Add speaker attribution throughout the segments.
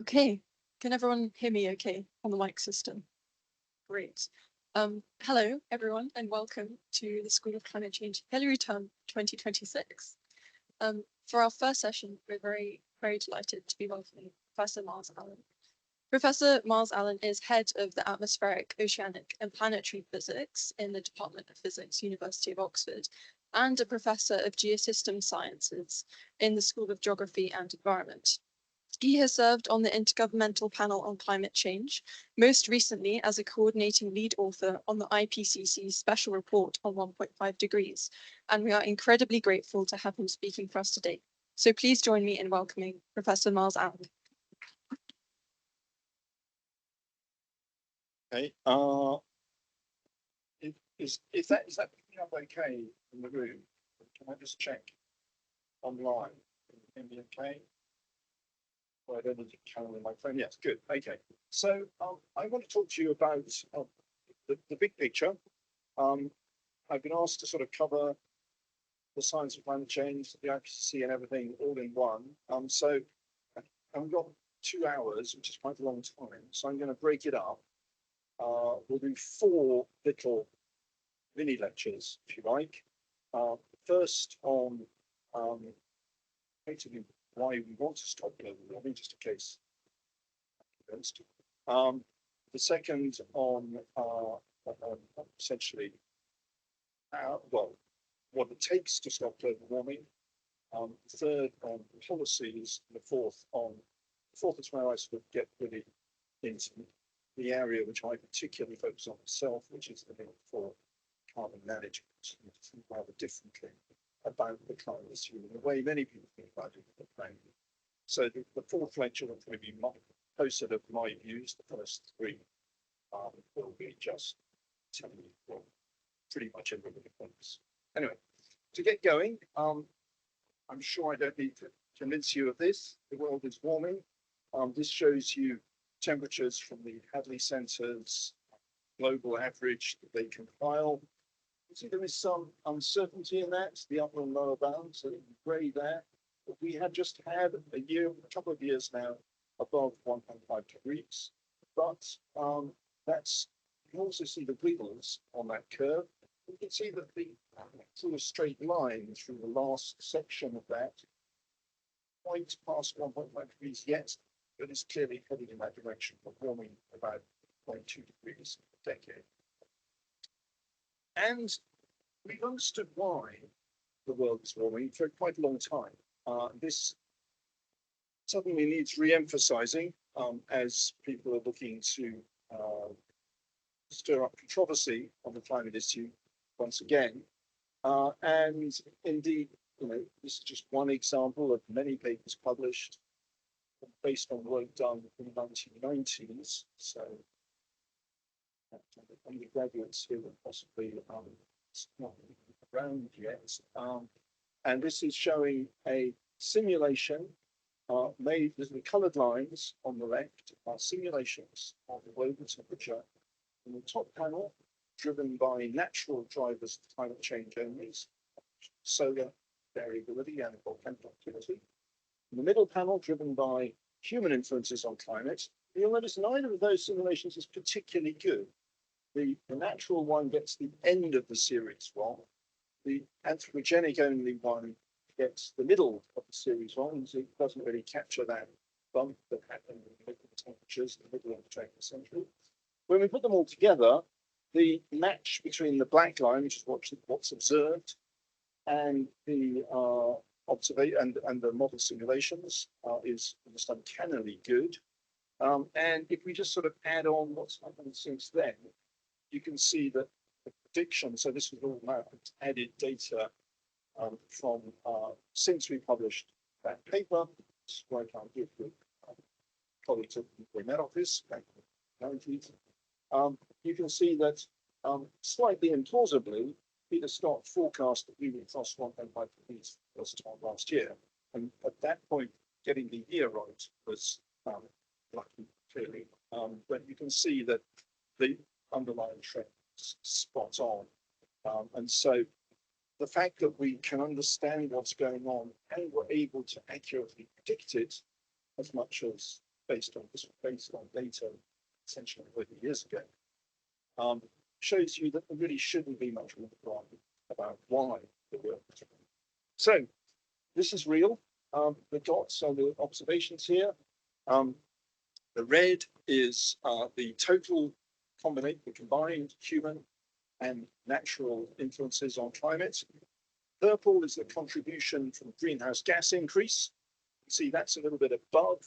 Speaker 1: Okay, can everyone hear me okay on the mic system? Great. Hello, everyone, and welcome to the School of Climate Change Hillary Term 2026. For our first session, we're very delighted to be welcoming Professor Myles Allen. Professor Myles Allen is head of the Atmospheric, Oceanic and Planetary Physics in the Department of Physics, University of Oxford, and a professor of Geosystem Sciences in the School of Geography and Environment. He has served on the Intergovernmental Panel on Climate Change, most recently as a coordinating lead author on the IPCC special report on 1.5 degrees, and we are incredibly grateful to have him speaking for us today. So please join me in welcoming Professor Myles Allen.
Speaker 2: Okay. Is that picking up okay in the room? Can I just check online? Can you hear me okay? Well, I don't need to count on my phone. Yes, good. Okay. So I want to talk to you about the big picture. I've been asked to sort of cover the science of climate change, the IPCC, and everything all in one. So I've got 2 hours, which is quite a long time. So I'm going to break it up. We'll do 4 little mini lectures, if you like. First on basically why we want to stop global warming, just in case. The second on essentially well, what it takes to stop global warming. The third on policies, and the fourth is where I sort of get really into the area which I particularly focus on myself, which is the need for carbon management, and to think rather differently about the climate issue in the way many people think about it at the moment. So the fourth lecture will probably be closer to my views. The first 3 will be just telling you what pretty much everybody thinks. Anyway, to get going, I'm sure I don't need to convince you of this. The world is warming. This shows you temperatures from the Hadley Center's global average that they compile. You see there is some uncertainty in that, the upper and lower bounds, so grey there. But we have just had a couple of years now above 1.5 degrees. But that's, you can also see the wiggles on that curve. You can see that the sort of straight line through the last section of that point past 1.5 degrees yet, but is clearly heading in that direction of warming about 0.2 degrees a decade. And we've understood why the world is warming for quite a long time. This suddenly needs re-emphasizing as people are looking to stir up controversy on the climate issue once again. And indeed, this is just one example of many papers published based on work done in the 1990s. So undergraduates here are possibly not around yet. And this is showing a simulation made, there's the colored lines on the left are simulations of the global temperature. In the top panel, driven by natural drivers of climate change only, solar variability and volcanic activity. In the middle panel, driven by human influences on climate. You'll notice neither of those simulations is particularly good. The natural one gets the end of the series wrong. The anthropogenic only one gets the middle of the series wrong, so it doesn't really capture that bump that happened in the middle temperatures in the middle of the 20th century. When we put them all together, the match between the black line, which is what's observed, and the observation and the model simulations is almost uncannily good. And if we just sort of add on what's happened since then, you can see that the prediction, so this was all added data from since we published that paper, where I can't give with colleagues at the Met Office back in the 90s. You can see that slightly implausibly, Peter Scott forecast that we would cross 1.5 degrees first time last year. And at that point, getting the year right was lucky, clearly. But you can see that the underlying trend is spot on. And so the fact that we can understand what's going on and we're able to accurately predict it as much as based on data essentially 30 years ago, shows you that there really shouldn't be much wrong about why the work is wrong. So this is real. The dots are the observations here. The red is the total combined human and natural influences on climate. Purple is the contribution from greenhouse gas increase. See, that's a little bit above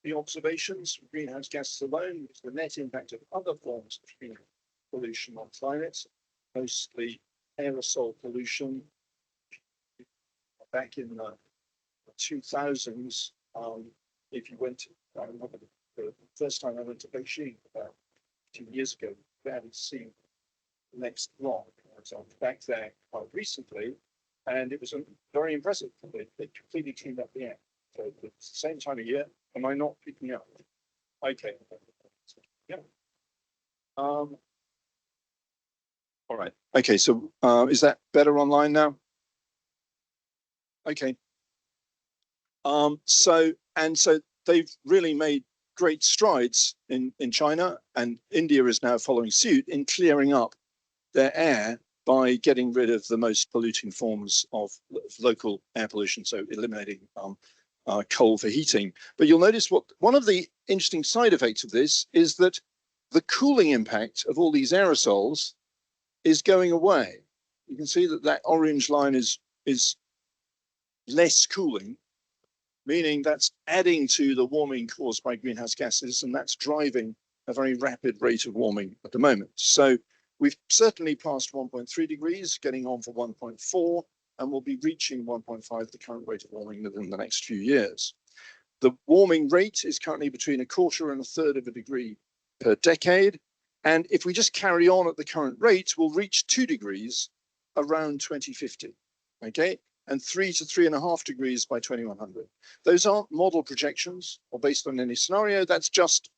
Speaker 2: the observations from greenhouse gases alone, which is the net impact of other forms of human pollution on climate, mostly aerosol pollution. Back in the 2000s, if you went, I remember the first time I went to Beijing about 2 years ago, barely seen the next block. So I was back there quite recently, and it was very impressive. They completely cleaned up the air. So it's the same time of year. Am I not picking up? Okay. Yeah. All right. Okay. So is that better online now? Okay. So they've really made great strides in China, and India is now following suit in clearing up their air by getting rid of the most polluting forms of local air pollution, so eliminating coal for heating. But you'll notice one of the interesting side effects of this is that the cooling impact of all these aerosols is going away. You can see that orange line is less cooling, meaning that's adding to the warming caused by greenhouse gases, and that's driving a very rapid rate of warming at the moment. So we've certainly passed 1.3 degrees, getting on for 1.4, and we'll be reaching 1.5, the current rate of warming, within the next few years. The warming rate is currently between 1/4 and 1/3 of a degree per decade. And if we just carry on at the current rate, we'll reach 2 degrees around 2050, okay? And 3 to 3.5 degrees by 2100. Those aren't model projections or based on any scenario. That's just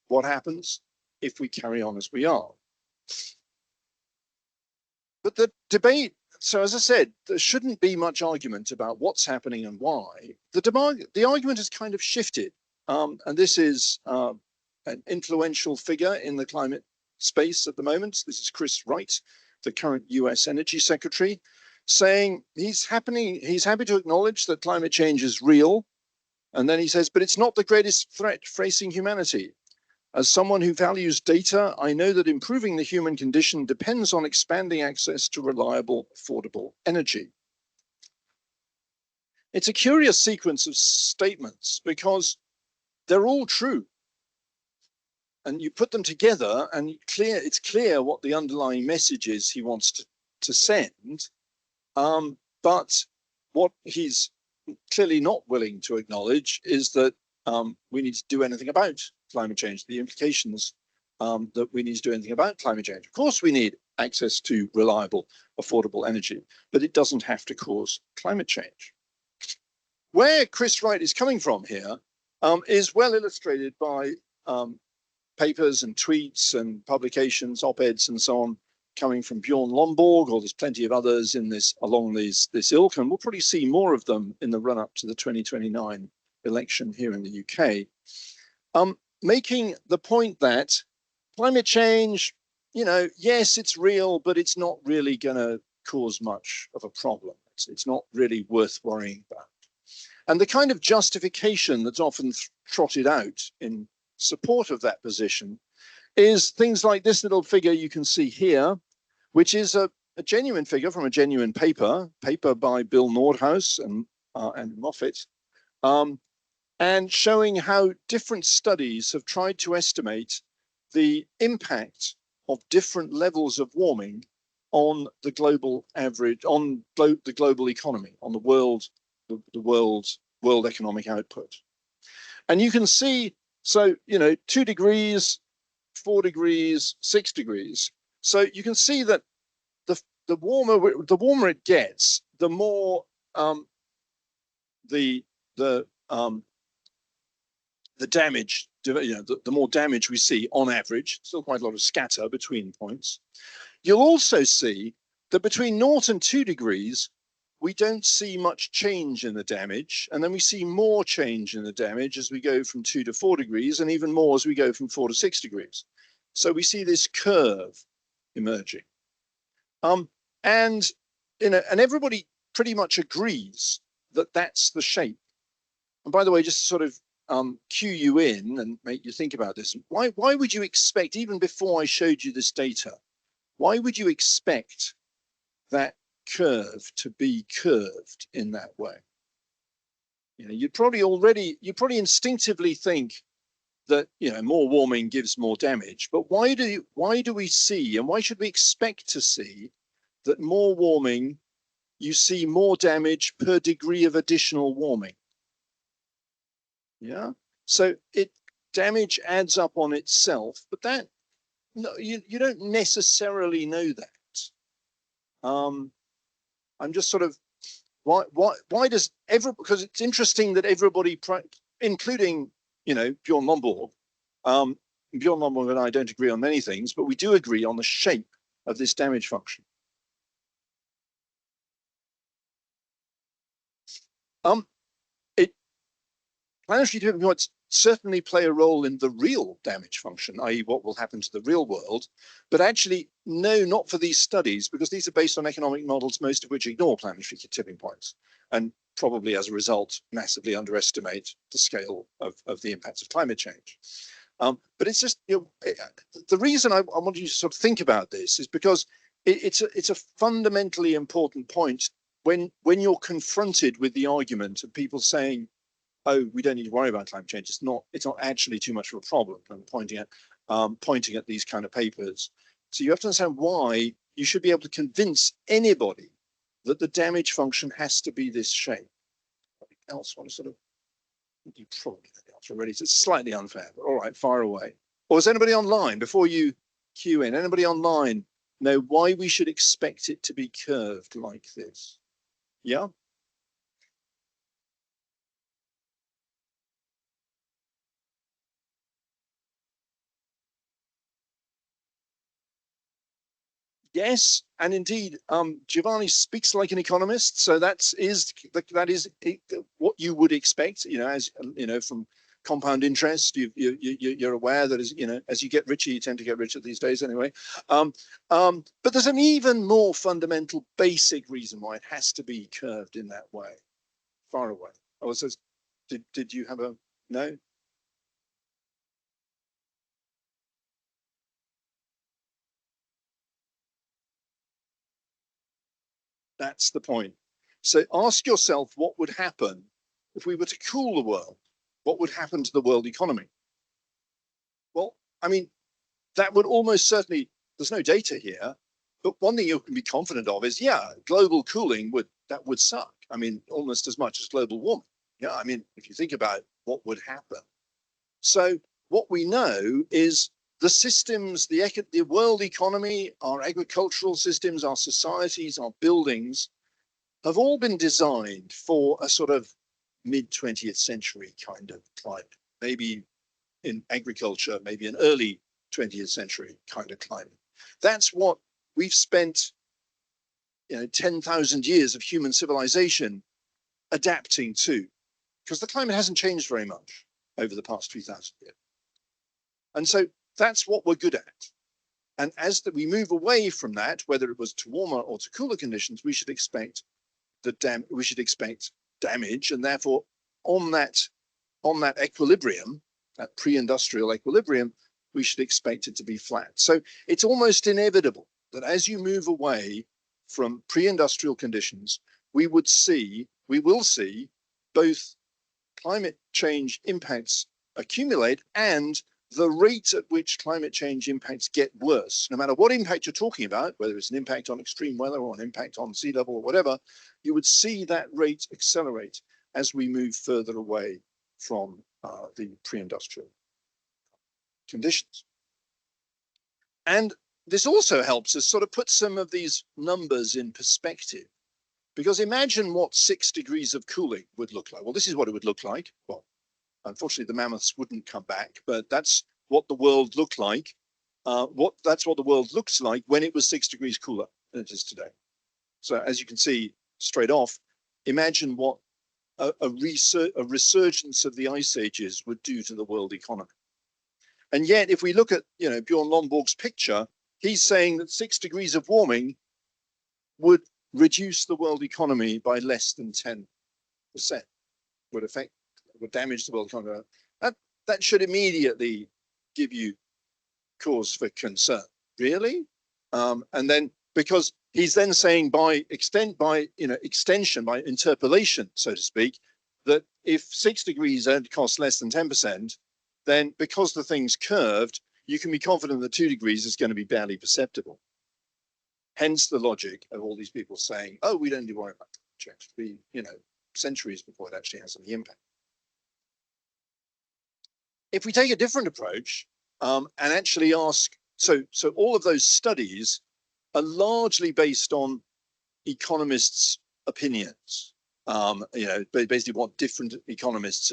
Speaker 2: what happens if we carry on as we are. But the debate, so as I said, there shouldn't be much argument about what's happening and why. The argument has kind of shifted. And this is an influential figure in the climate space at the moment. This is Chris Wright, the current US Energy Secretary, saying he's happy to acknowledge that climate change is real. And then he says, but it's not the greatest threat facing humanity. As someone who values data, I know that improving the human condition depends on expanding access to reliable, affordable energy. It's a curious sequence of statements because they're all true. And you put them together and it's clear what the underlying message is he wants to send. But what he's clearly not willing to acknowledge is that we need to do anything about climate change, the implications that we need to do anything about climate change. Of course, we need access to reliable, affordable energy, but it doesn't have to cause climate change. Where Chris Wright is coming from here is well illustrated by papers and tweets and publications, op-eds and so on, coming from Bjorn Lomborg, or there's plenty of others in this along this ilk, and we'll probably see more of them in the run-up to the 2029 election here in the UK, making the point that climate change, yes, it's real, but it's not really going to cause much of a problem. It's not really worth worrying about. And the kind of justification that's often trotted out in support of that position is things like this little figure you can see here, which is a genuine figure from a genuine paper by Bill Nordhaus and Moffat, and showing how different studies have tried to estimate the impact of different levels of warming on the global average, on the global economy, on the world's economic output. And you can see, so 2 degrees, 4 degrees, 6 degrees. So you can see that the warmer it gets, the more the damage, the more damage we see on average. Still quite a lot of scatter between points. You'll also see that between 0 and 2 degrees, we don't see much change in the damage. And then we see more change in the damage as we go from 2 to 4 degrees, and even more as we go from 4 to 6 degrees. So we see this curve emerging. And everybody pretty much agrees that that's the shape. And by the way, just to sort of cue you in and make you think about this, why would you expect, even before I showed you this data, why would you expect that curve to be curved in that way? You know, you'd probably instinctively think that, you know, more warming gives more damage. But why do we see, and why should we expect to see, that more warming, you see more damage per degree of additional warming? Yeah. So damage adds up on itself, but that, no, you don't necessarily know that. I'm just sort of, why does because it's interesting that everybody, including, you know, Bjorn Lomborg, Bjorn Lomborg and I don't agree on many things, but we do agree on the shape of this damage function. Planetary tipping points certainly play a role in the real damage function, i.e. what will happen to the real world, but actually, no, not for these studies, because these are based on economic models, most of which ignore planetary tipping points, and probably as a result, massively underestimate the scale of the impacts of climate change. But it's just, you know, the reason I want you to sort of think about this is because it's a fundamentally important point when you're confronted with the argument of people saying, oh, we don't need to worry about climate change. It's not actually too much of a problem. I'm pointing at these kind of papers. So you have to understand why you should be able to convince anybody that the damage function has to be this shape. Anything else want to sort of, you probably know the answer already. So it's slightly unfair, but all right, fire away. Or is anybody online, before you cue in, anybody online know why we should expect it to be curved like this? Yeah? Yes, and indeed, Giovanni speaks like an economist, so that is what you would expect. You know, as you know, from compound interest, you're aware that as you know, as you get richer, you tend to get richer these days anyway. But there's an even more fundamental, basic reason why it has to be curved in that way. Far away. Oh, so did you have a no? That's the point. So ask yourself what would happen if we were to cool the world. What would happen to the world economy? Well, I mean, that would almost certainly, there's no data here, but one thing you can be confident of is, yeah, global cooling would suck. I mean, almost as much as global warming. Yeah, I mean, if you think about what would happen. So what we know is the systems, the world economy, our agricultural systems, our societies, our buildings have all been designed for a sort of mid-20th century kind of climate, maybe in agriculture, maybe an early 20th century kind of climate. That's what we've spent, you know, 10,000 years of human civilization adapting to, because the climate hasn't changed very much over the past 2,000 years. And so that's what we're good at. And as we move away from that, whether it was to warmer or to cooler conditions, we should expect damage, and therefore on that equilibrium, that pre-industrial equilibrium, we should expect it to be flat. So it's almost inevitable that as you move away from pre-industrial conditions, we will see both climate change impacts accumulate and the rate at which climate change impacts get worse. No matter what impact you're talking about, whether it's an impact on extreme weather or an impact on sea level or whatever, you would see that rate accelerate as we move further away from the pre-industrial conditions. And this also helps us sort of put some of these numbers in perspective, because imagine what 6 degrees of cooling would look like. Well, this is what it would look like. Well, unfortunately, the mammoths wouldn't come back, but that's what the world looked like. That's what the world looks like when it was 6 degrees cooler than it is today. So as you can see, straight off, imagine what a resurgence of the ice ages would do to the world economy. And yet, if we look at, Bjorn Lomborg's picture, he's saying that 6 degrees of warming would reduce the world economy by less than 10%, would damage the world economy. That should immediately give you cause for concern. Really? And then, because he's then saying by extension, by interpolation, so to speak, that if 6 degrees costs less than 10%, then because the thing's curved, you can be confident that 2 degrees is going to be barely perceptible. Hence the logic of all these people saying, oh, we don't need to worry about change. Be, centuries before it actually has any impact. If we take a different approach and actually ask, so all of those studies are largely based on economists' opinions. Basically what different economists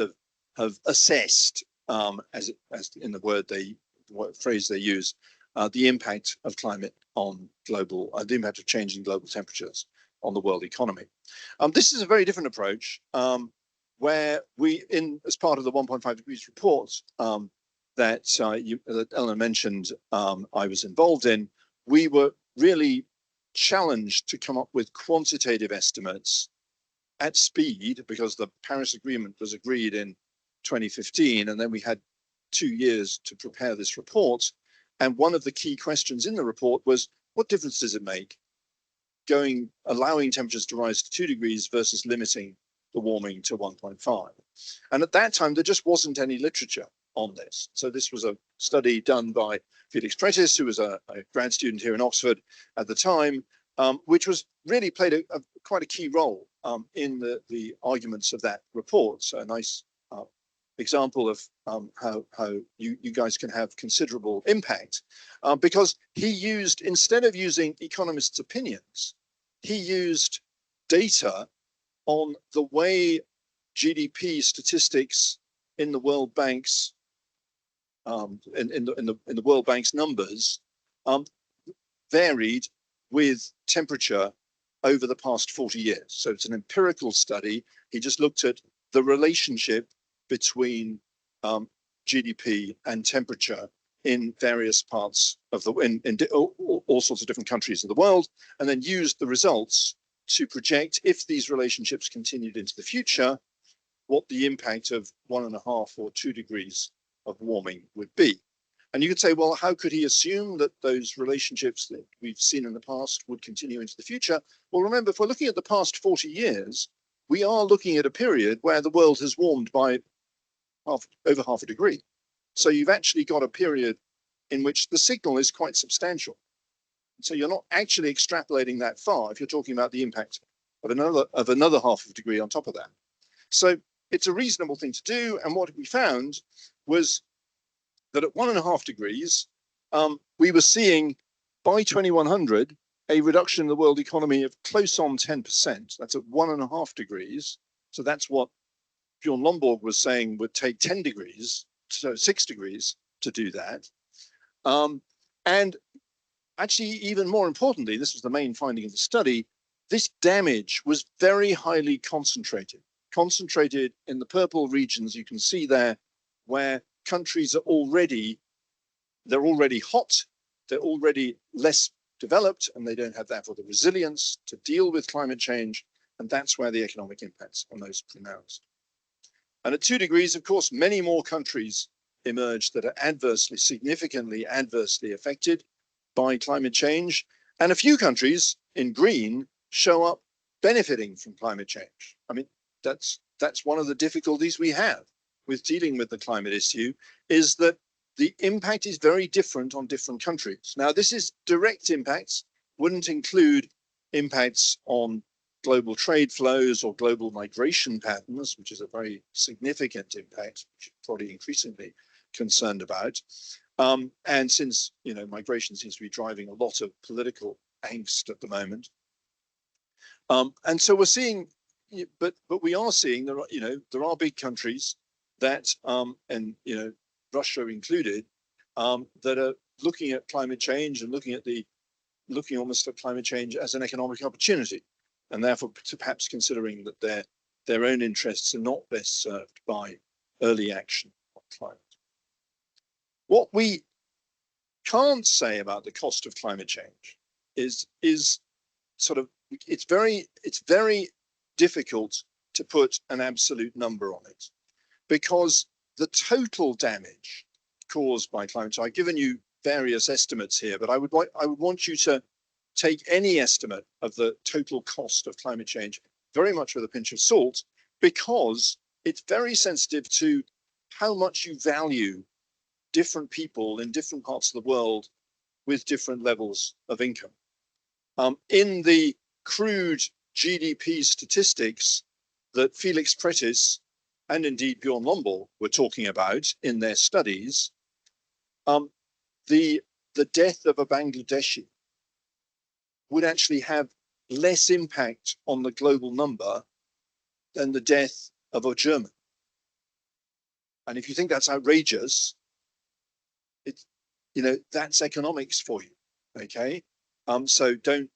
Speaker 2: have assessed, as in the phrase they use, the impact of climate on the impact of changing global temperatures on the world economy. This is a very different approach, where as part of the 1.5 degrees report that Eleanor mentioned, I was involved in, we were really challenged to come up with quantitative estimates at speed, because the Paris Agreement was agreed in 2015, and then we had 2 years to prepare this report. And one of the key questions in the report was, what difference does it make allowing temperatures to rise to 2 degrees versus limiting the warming to 1.5? And at that time, there just wasn't any literature on this. So this was a study done by Felix Pretis, who was a grad student here in Oxford at the time, which was really played quite a key role in the arguments of that report. So a nice example of how you guys can have considerable impact, because he used, instead of using economists' opinions, he used data on the way GDP statistics in the World Bank's in the World Bank's numbers varied with temperature over the past 40 years. So it's an empirical study. He just looked at the relationship between GDP and temperature in various parts of in all sorts of different countries of the world, and then used the results to project, if these relationships continued into the future, what the impact of 1.5 or 2 degrees of warming would be. And you could say, well, how could he assume that those relationships that we've seen in the past would continue into the future? Well, remember, if we're looking at the past 40 years, we are looking at a period where the world has warmed by over half a degree. So you've actually got a period in which the signal is quite substantial. So you're not actually extrapolating that far if you're talking about the impact of another half of a degree on top of that. So it's a reasonable thing to do. And what we found was that at 1.5 degrees, we were seeing by 2100 a reduction in the world economy of close on 10%. That's at 1.5 degrees. So that's what Bjorn Lomborg was saying would take 10 degrees, so 6 degrees to do that. And actually, even more importantly, this was the main finding of the study, this damage was very highly concentrated in the purple regions you can see there, where countries are already hot, they're already less developed, and they don't have therefore the resilience to deal with climate change, and that's where the economic impacts are most pronounced. And at 2 degrees, of course, many more countries emerge that are significantly adversely affected by climate change, and a few countries in green show up benefiting from climate change. I mean, that's one of the difficulties we have with dealing with the climate issue, is that the impact is very different on different countries. Now, this is direct impacts, wouldn't include impacts on global trade flows or global migration patterns, which is a very significant impact, which you're probably increasingly concerned about. And since, migration seems to be driving a lot of political angst at the moment. And so we're seeing, but we are seeing there are big countries that, and Russia included, that are looking at climate change and looking almost at climate change as an economic opportunity. and therefore perhaps considering that their own interests are not best served by early action on climate. What we can't say about the cost of climate change is sort of, it's very difficult to put an absolute number on it, because the total damage caused by climate change, I've given you various estimates here, but I would want you to take any estimate of the total cost of climate change very much with a pinch of salt, because it's very sensitive to how much you value different people in different parts of the world with different levels of income. In the crude GDP statistics that Felix Pretis and indeed Bjorn Lomborg were talking about in their studies, the death of a Bangladeshi would actually have less impact on the global number than the death of a German. And if you think that's outrageous, it's, you know, that's economics for you, okay? So don't,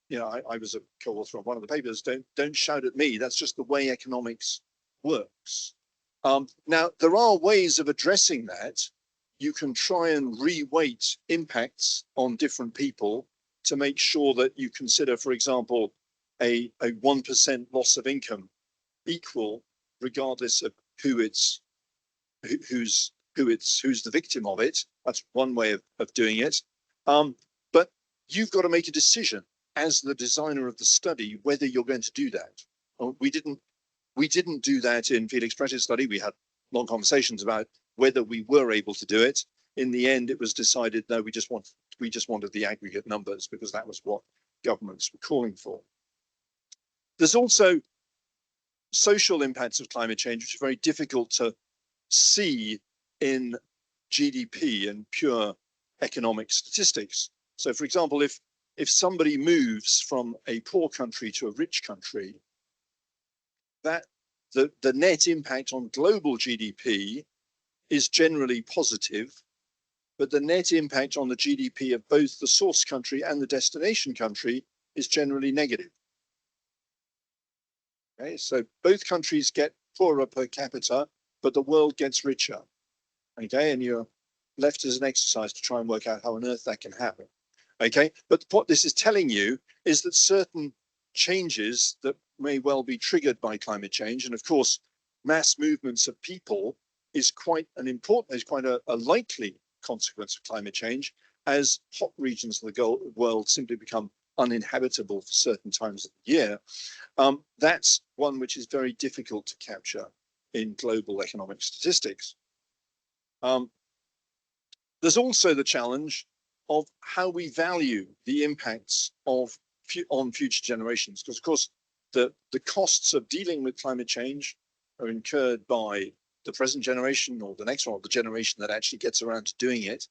Speaker 2: you know, I was a co-author on one of the papers, don't shout at me, that's just the way economics works. Now, there are ways of addressing that. You can try and re-weight impacts on different people to make sure that you consider, for example, a 1% loss of income equal regardless of who's the victim of it. That's one way of doing it. But you've got to make a decision as the designer of the study whether you're going to do that. We didn't do that in Felix Pretis' study. We had long conversations about whether we were able to do it. In the end, it was decided no, we just wanted the aggregate numbers because that was what governments were calling for. There's also social impacts of climate change, which are very difficult to see in GDP and pure economic statistics. So, for example, if somebody moves from a poor country to a rich country, that the net impact on global GDP is generally positive, but the net impact on the GDP of both the source country and the destination country is generally negative. Okay, so both countries get poorer per capita, but the world gets richer. Okay, and you're left as an exercise to try and work out how on earth that can happen. Okay, but what this is telling you is that certain changes that may well be triggered by climate change, and of course, mass movements of people is quite a likely consequence of climate change, as hot regions of the world simply become uninhabitable for certain times of the year. That's one which is very difficult to capture in global economic statistics. There's also the challenge of how we value the impacts on future generations, because of course the costs of dealing with climate change are incurred by the present generation or the next one, or the generation that actually gets around to doing it.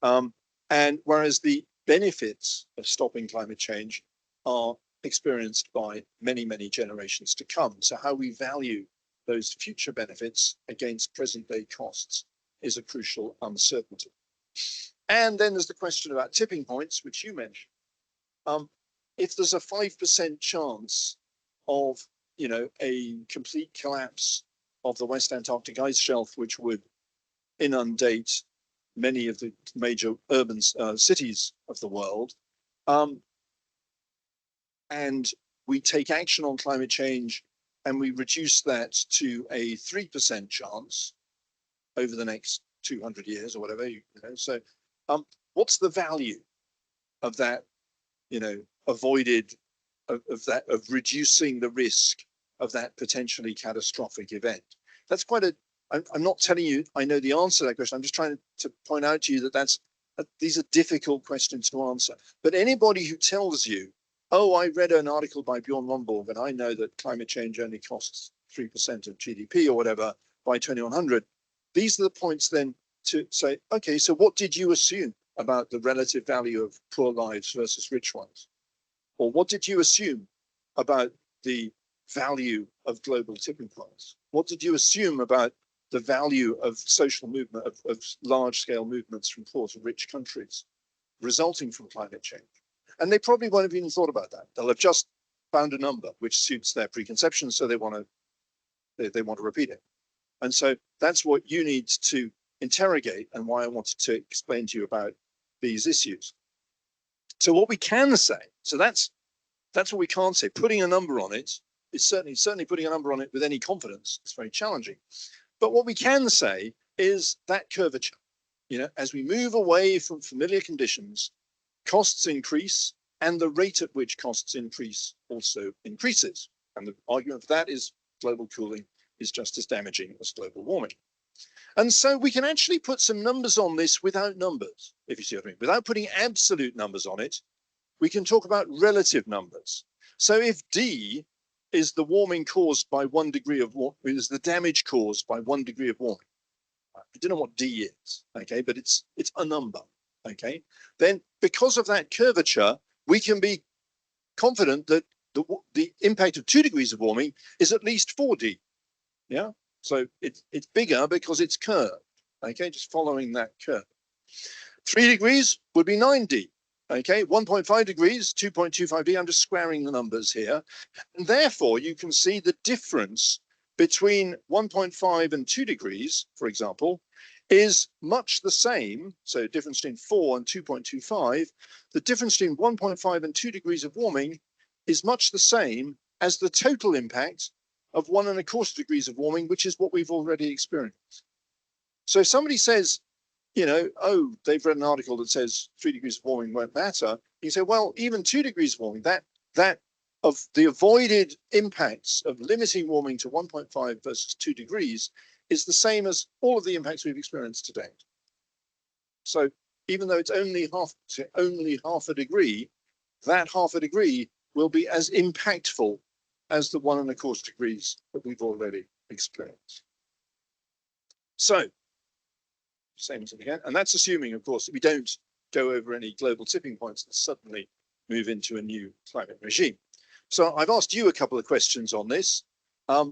Speaker 2: And whereas the benefits of stopping climate change are experienced by many, many generations to come. So how we value those future benefits against present day costs is a crucial uncertainty. And then there's the question about tipping points, which you mentioned. If there's a 5% chance of, you know, a complete collapse of the West Antarctic ice shelf, which would inundate many of the major urban cities of the world, and we take action on climate change and we reduce that to a 3% chance over the next 200 years or whatever, you know, so what's the value of that, you know, of reducing the risk of that potentially catastrophic event? That's quite a, I'm not telling you I know the answer to that question. I'm just trying to point out to you that these are difficult questions to answer. But anybody who tells you, oh, I read an article by Bjorn Lomborg and I know that climate change only costs 3% of GDP or whatever by 2100, these are the points then to say, okay, so what did you assume about the relative value of poor lives versus rich ones? Or what did you assume about the value of global tipping points? What did you assume about the value of social movement, of large-scale movements from poor to rich countries resulting from climate change? And they probably won't have even thought about that. They'll have just found a number which suits their preconception, so they want to repeat it. And so that's what you need to interrogate, and why I wanted to explain to you about these issues. So what we can say, so that's what we can't say. Putting a number on it is certainly putting a number on it with any confidence. It's very challenging. But what we can say is that curvature. As we move away from familiar conditions, costs increase, and the rate at which costs increase also increases. And the argument for that is global cooling is just as damaging as global warming. And so we can actually put some numbers on this without numbers, if you see what I mean. Without putting absolute numbers on it, we can talk about relative numbers. So if D is the warming caused by 1 degree of warming, is the damage caused by 1 degree of warming. I don't know what D is, okay, but it's a number, okay? Then because of that curvature, we can be confident that the impact of 2 degrees of warming is at least 4D, yeah? So it's bigger because it's curved, okay, just following that curve. 3 degrees would be 9D, okay, 1.5 degrees, 2.25D, I'm just squaring the numbers here. And therefore, you can see the difference between 1.5 and 2 degrees, for example, is much the same. So difference between 4 and 2.25, the difference between 1.5 and 2 degrees of warming is much the same as the total impact of 1.25 degrees of warming, which is what we've already experienced. So if somebody says, oh, they've read an article that says 3 degrees of warming won't matter, you say, well, even 2 degrees of warming, that of the avoided impacts of limiting warming to 1.5 versus 2 degrees is the same as all of the impacts we've experienced to date. So even though it's only half a degree, that half a degree will be as impactful as the 1.25 degrees that we've already experienced. So, same as again, and that's assuming, of course, that we don't go over any global tipping points and suddenly move into a new climate regime. So I've asked you a couple of questions on this.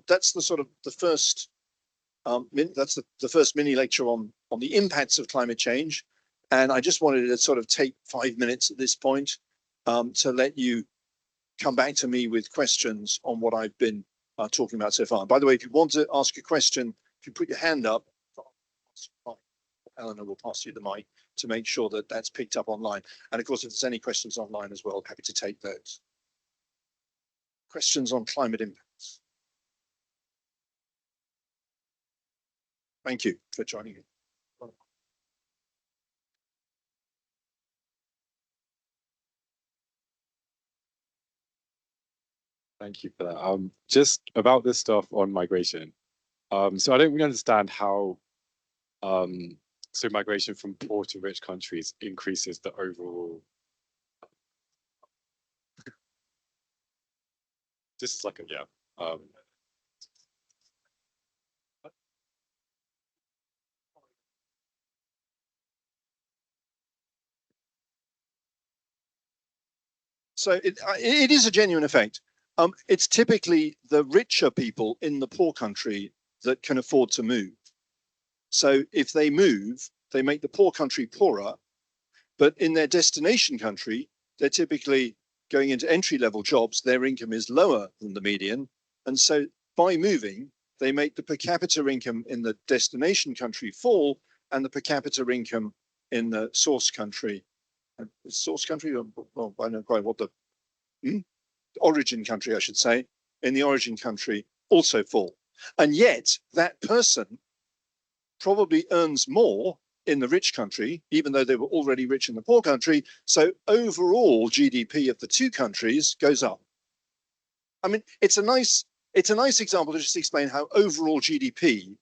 Speaker 2: That's the sort of the first. That's the first mini lecture on the impacts of climate change, and I just wanted to sort of take 5 minutes at this point to let you come back to me with questions on what I've been talking about so far. And by the way, if you want to ask a question, if you put your hand up, Eleanor will pass you the mic to make sure that that's picked up online. And of course, if there's any questions online as well, happy to take those. Questions on climate impacts. Thank you for joining me.
Speaker 3: Thank you for that. Just about this stuff on migration. So I don't really understand how so migration from poor to rich countries increases the overall. This is like a
Speaker 2: So it is a genuine effect. It's typically the richer people in the poor country that can afford to move. So if they move, they make the poor country poorer, but in their destination country, they're typically going into entry-level jobs, their income is lower than the median. And so by moving, they make the per capita income in the destination country fall, and the per capita income in the source country, well, I don't know quite what the origin country, I should say, in the origin country also fall. And yet that person probably earns more in the rich country, even though they were already rich in the poor country. So overall GDP of the two countries goes up. I mean, it's a nice example to just explain how overall GDP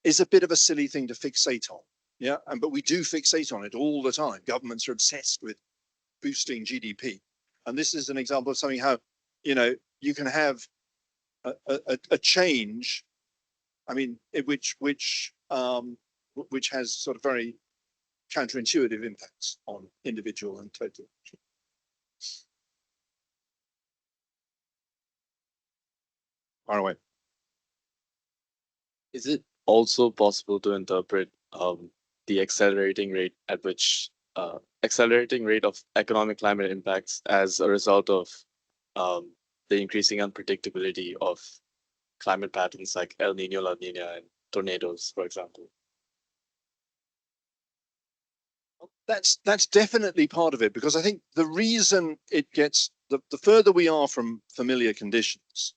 Speaker 2: is a bit of a silly thing to fixate on. Yeah, but we do fixate on it all the time. Governments are obsessed with boosting GDP. And this is an example of something how, you can have a change, I mean, which has sort of very counterintuitive impacts on individual and total. Far away.
Speaker 4: Is it also possible to interpret the accelerating rate of economic climate impacts as a result of the increasing unpredictability of climate patterns like El Nino, La Nina, and tornadoes, for example?
Speaker 2: That's definitely part of it, because I think the reason it gets, the further we are from familiar conditions,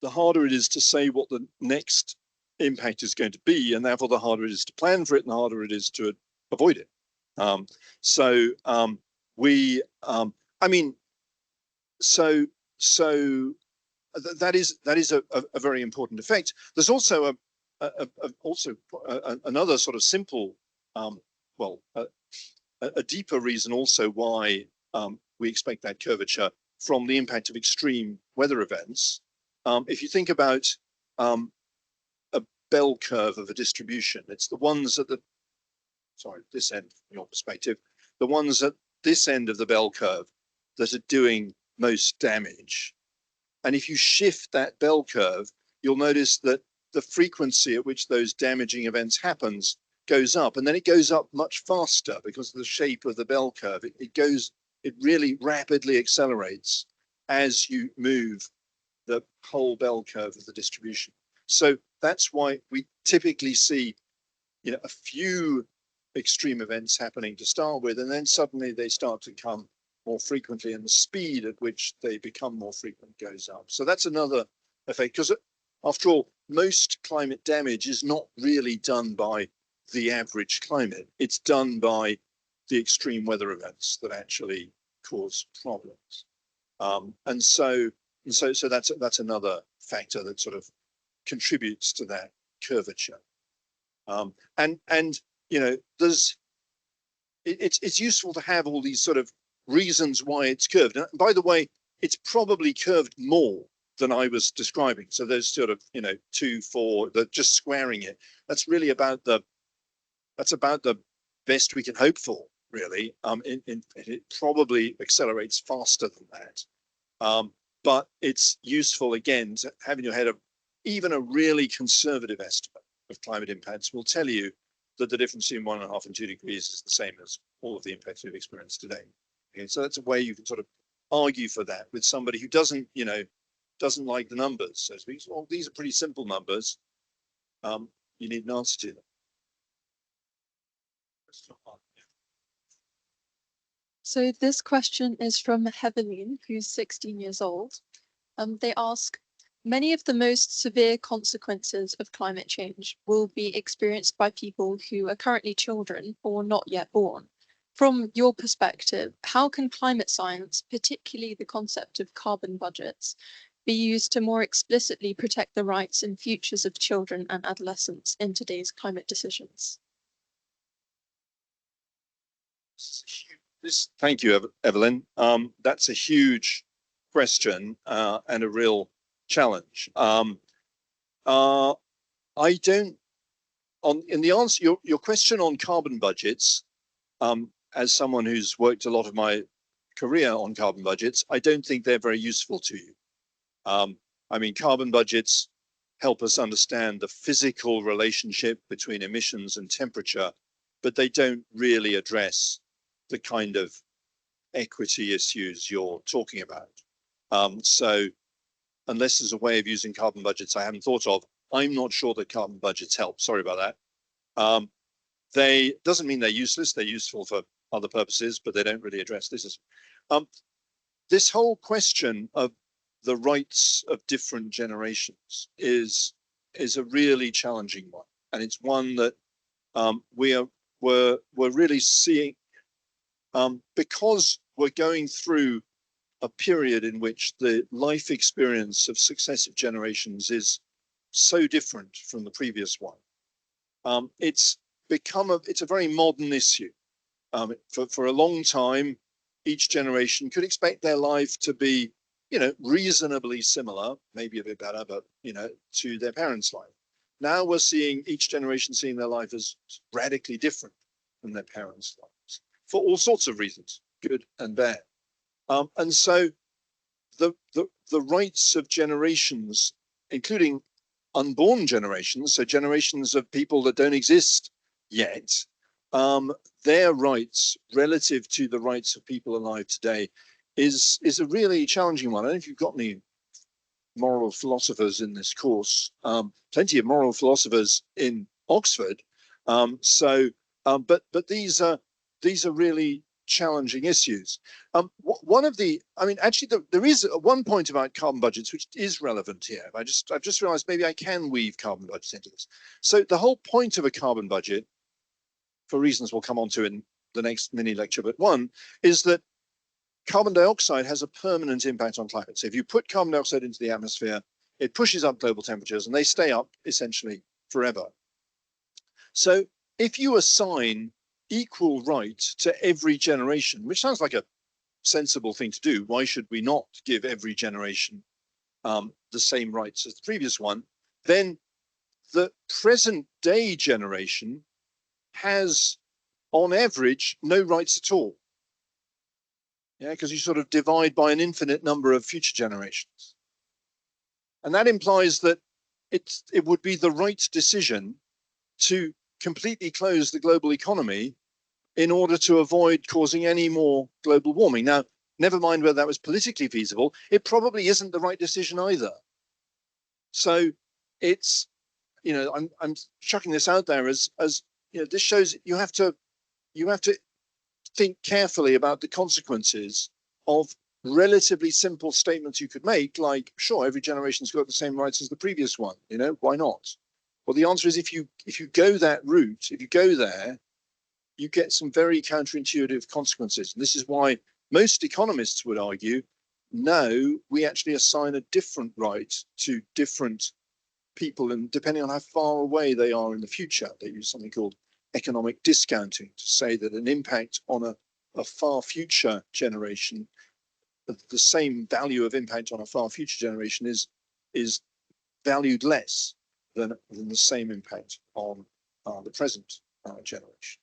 Speaker 2: the harder it is to say what the next impact is going to be, and therefore the harder it is to plan for it, and the harder it is to avoid it. That is a very important effect. There's also another sort of simple, a deeper reason also why we expect that curvature from the impact of extreme weather events. If you think about a bell curve of a distribution, it's the ones at this end from your perspective, the ones at this end of the bell curve that are doing most damage. And if you shift that bell curve, you'll notice that the frequency at which those damaging events happens goes up, and then it goes up much faster because of the shape of the bell curve. It really rapidly accelerates as you move the whole bell curve of the distribution. So that's why we typically see, a few extreme events happening to start with, and then suddenly they start to come more frequently, and the speed at which they become more frequent goes up. So that's another effect, because after all, most climate damage is not really done by the average climate. It's done by the extreme weather events that actually cause problems. And so that's another factor that sort of contributes to that curvature. It's useful to have all these sort of reasons why it's curved. And by the way, it's probably curved more than I was describing. So there's sort of 2, 4, just squaring it. That's really about the best we can hope for, really. It probably accelerates faster than that. But it's useful, again, to have in your head even a really conservative estimate of climate impacts will tell you that the difference between 1.5 and 2 degrees is the same as all of the impacts we've experienced today. Okay, so that's a way you can sort of argue for that with somebody who doesn't like the numbers. So to speak. Well, these are pretty simple numbers. You need an answer to them.
Speaker 1: So this question is from Heavenline, who's 16 years old. They ask, many of the most severe consequences of climate change will be experienced by people who are currently children or not yet born. From your perspective, how can climate science, particularly the concept of carbon budgets, be used to more explicitly protect the rights and futures of children and adolescents in today's climate decisions?
Speaker 2: Thank you, Evelyn. That's a huge question and a real challenge. In the answer, your question on carbon budgets, as someone who's worked a lot of my career on carbon budgets, I don't think they're very useful to you. I mean, carbon budgets help us understand the physical relationship between emissions and temperature, but they don't really address the kind of equity issues you're talking about. So unless there's a way of using carbon budgets I haven't thought of, I'm not sure that carbon budgets help. Sorry about that. They doesn't mean they're useless. They're useful for other purposes, but they don't really address this. This whole question of the rights of different generations is a really challenging one, and it's one that we're really seeing because we're going through a period in which the life experience of successive generations is so different from the previous one. It's a very modern issue. For a long time, each generation could expect their life to be, reasonably similar, maybe a bit better, but, to their parents' life. Now we're seeing each generation seeing their life as radically different from their parents' lives for all sorts of reasons, good and bad. And so the rights of generations, including unborn generations, so generations of people that don't exist yet, their rights relative to the rights of people alive today is a really challenging one. I don't know if you've got any moral philosophers in this course. Plenty of moral philosophers in Oxford. But these are really challenging issues. One of the, I mean, actually, there is one point about carbon budgets which is relevant here. I've just realised maybe I can weave carbon budgets into this. So the whole point of a carbon budget, for reasons we'll come on to in the next mini lecture, but one is that carbon dioxide has a permanent impact on climate. So if you put carbon dioxide into the atmosphere, it pushes up global temperatures and they stay up essentially forever. So if you assign equal right to every generation, which sounds like a sensible thing to do, why should we not give every generation the same rights as the previous one? Then the present day generation has, on average, no rights at all. Yeah, because you sort of divide by an infinite number of future generations. And that implies that it would be the right decision to completely close the global economy in order to avoid causing any more global warming. Now, never mind whether that was politically feasible, it probably isn't the right decision either. So it's, you know, I'm chucking this out there as you know, this shows you have to think carefully about the consequences of relatively simple statements you could make, like, sure, every generation's got the same rights as the previous one, you know, why not? Well, the answer is if you go that route, if you go there, you get some very counterintuitive consequences. And this is why most economists would argue, no, we actually assign a different right to different people, and depending on how far away they are in the future, they use something called economic discounting to say that an impact on a far future generation, the same value of impact on a far future generation is valued less than the same impact on the present generation.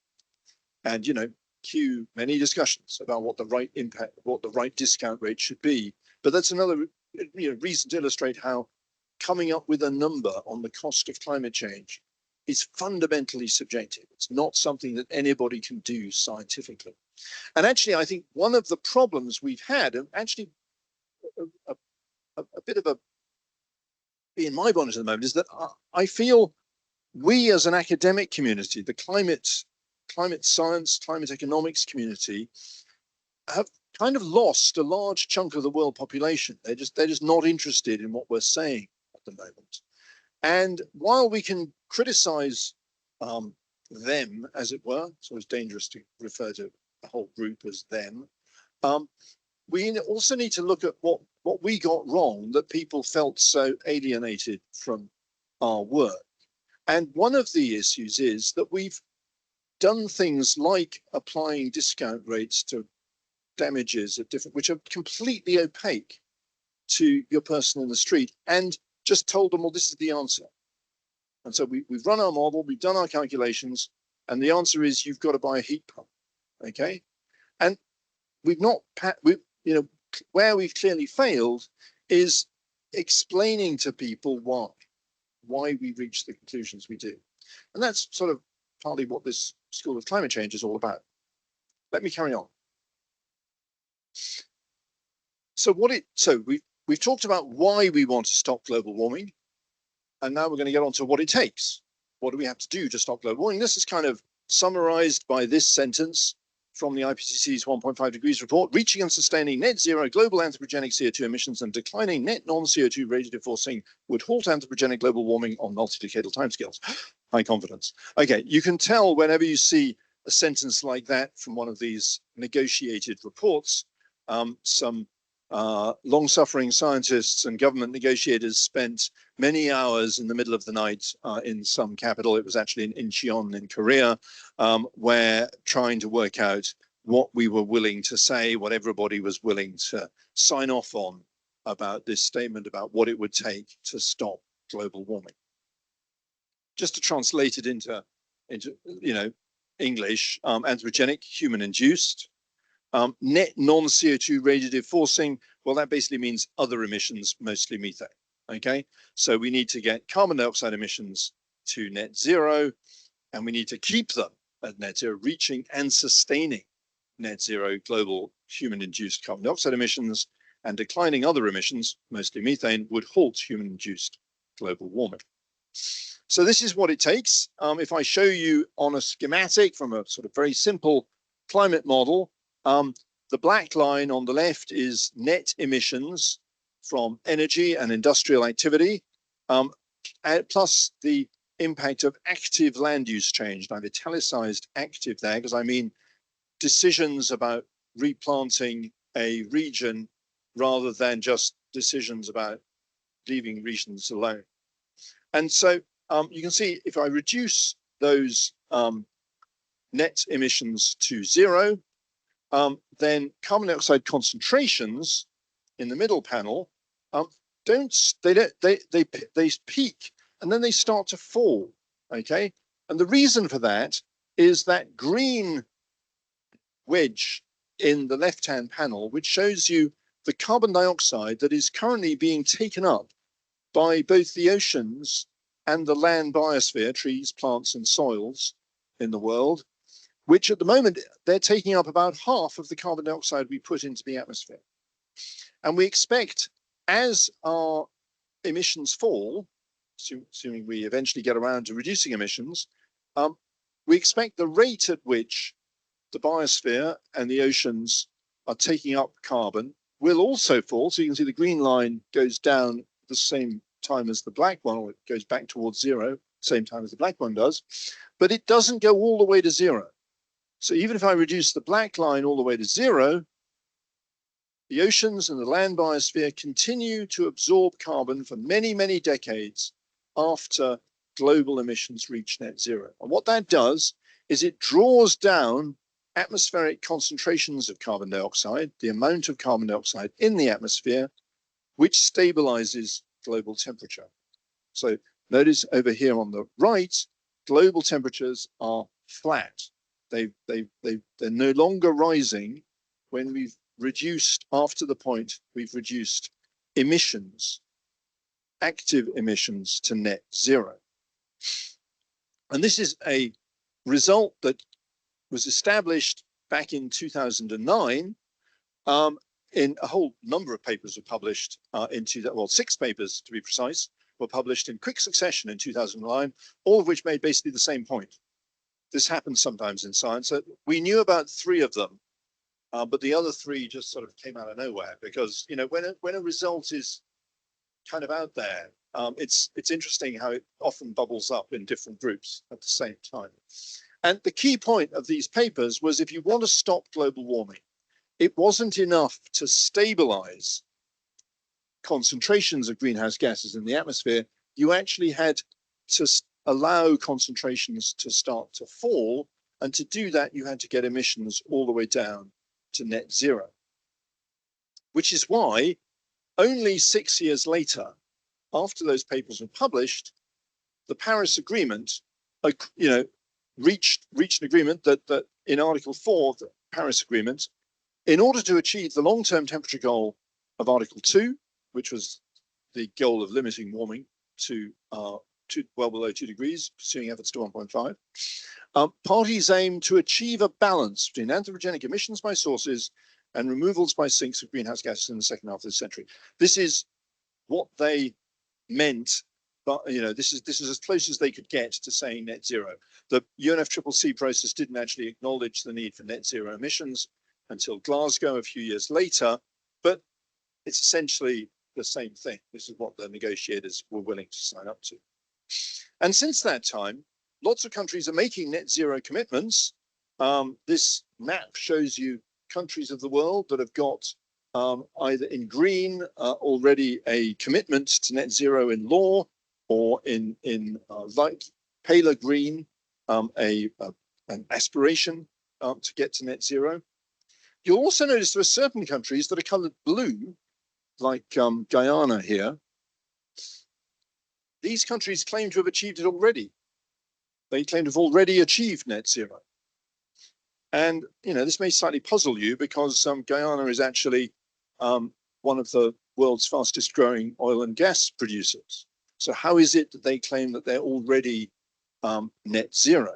Speaker 2: And, you know, cue many discussions about what the right impact, what the right discount rate should be. But that's another, you know, reason to illustrate how coming up with a number on the cost of climate change is fundamentally subjective. It's not something that anybody can do scientifically. And actually, I think one of the problems we've had, and actually a bit of a bee in my bonnet at the moment, is that I feel we as an academic community, the climate science, climate economics community, have kind of lost a large chunk of the world population. They're just not interested in what we're saying at the moment. And while we can criticize them, as it were, so it's dangerous to refer to the whole group as them, we also need to look at what we got wrong that people felt so alienated from our work. And one of the issues is that we've done things like applying discount rates to damages at different, which are completely opaque to your person in the street, and just told them, well, this is the answer. And so we've run our model, we've done our calculations, and the answer is you've got to buy a heat pump, okay? And we've not, you know, where we've clearly failed is explaining to people why we reach the conclusions we do. And that's sort of partly what this School of Climate Change is all about. Let me carry on. So we've talked about why we want to stop global warming, and now we're going to get on to what it takes. What do we have to do to stop global warming? This is kind of summarized by this sentence from the IPCC's 1.5 degrees report: reaching and sustaining net zero global anthropogenic CO2 emissions and declining net non-CO2 radiative forcing would halt anthropogenic global warming on multi-decadal timescales. High confidence. Okay, you can tell whenever you see a sentence like that from one of these negotiated reports, some long-suffering scientists and government negotiators spent many hours in the middle of the night in some capital. It was actually in Incheon in Korea, where trying to work out what we were willing to say, what everybody was willing to sign off on about this statement about what it would take to stop global warming. Just to translate it into you know, English, anthropogenic, human-induced. Net non-CO2 radiative forcing, well, that basically means other emissions, mostly methane, okay? So we need to get carbon dioxide emissions to net zero, and we need to keep them at net zero, reaching and sustaining net zero global human-induced carbon dioxide emissions, and declining other emissions, mostly methane, would halt human-induced global warming. So this is what it takes. If I show you on a schematic from a sort of very simple climate model, the black line on the left is net emissions from energy and industrial activity, plus the impact of active land use change. And I've italicized active there because I mean decisions about replanting a region rather than just decisions about leaving regions alone. And so you can see if I reduce those net emissions to zero, then carbon dioxide concentrations in the middle panel they peak and then they start to fall. Okay, and the reason for that is that green wedge in the left-hand panel, which shows you the carbon dioxide that is currently being taken up by both the oceans and the land biosphere, trees, plants, and soils in the world, which at the moment, they're taking up about half of the carbon dioxide we put into the atmosphere. And we expect, as our emissions fall, assuming we eventually get around to reducing emissions, we expect the rate at which the biosphere and the oceans are taking up carbon will also fall. So you can see the green line goes down at the same time as the black one, or it goes back towards zero, same time as the black one does, but it doesn't go all the way to zero. So even if I reduce the black line all the way to zero, the oceans and the land biosphere continue to absorb carbon for many, many decades after global emissions reach net zero. And what that does is it draws down atmospheric concentrations of carbon dioxide, the amount of carbon dioxide in the atmosphere, which stabilizes global temperature. So notice over here on the right, global temperatures are flat. They're no longer rising when we've reduced, after the point we've reduced emissions, active emissions to net zero. And this is a result that was established back in 2009 in a whole number of papers were published well, 6 papers to be precise, were published in quick succession in 2009, all of which made basically the same point. This happens sometimes in science. We knew about 3 of them, but the other 3 just sort of came out of nowhere because, you know, when a result is kind of out there, it's interesting how it often bubbles up in different groups at the same time. And the key point of these papers was if you want to stop global warming, it wasn't enough to stabilize concentrations of greenhouse gases in the atmosphere. You actually had to allow concentrations to start to fall. And to do that, you had to get emissions all the way down to net zero, which is why only 6 years later, after those papers were published, the Paris Agreement, you know, reached an agreement that in Article 4 of the Paris Agreement, in order to achieve the long-term temperature goal of Article 2, which was the goal of limiting warming to well below 2 degrees, pursuing efforts to 1.5, parties aim to achieve a balance between anthropogenic emissions by sources and removals by sinks of greenhouse gases in the second half of the century. This is what they meant, but you know, this is as close as they could get to saying net zero. The UNFCCC process didn't actually acknowledge the need for net zero emissions until Glasgow a few years later, but it's essentially the same thing. This is what the negotiators were willing to sign up to. And since that time, lots of countries are making net zero commitments. This map shows you countries of the world that have got either in green already a commitment to net zero in law, or in light paler green an aspiration to get to net zero. You'll also notice there are certain countries that are colored blue, like Guyana here. These countries claim to have achieved it already. They claim to have already achieved net zero. And, you know, this may slightly puzzle you because Guyana is actually one of the world's fastest growing oil and gas producers. So how is it that they claim that they're already net zero?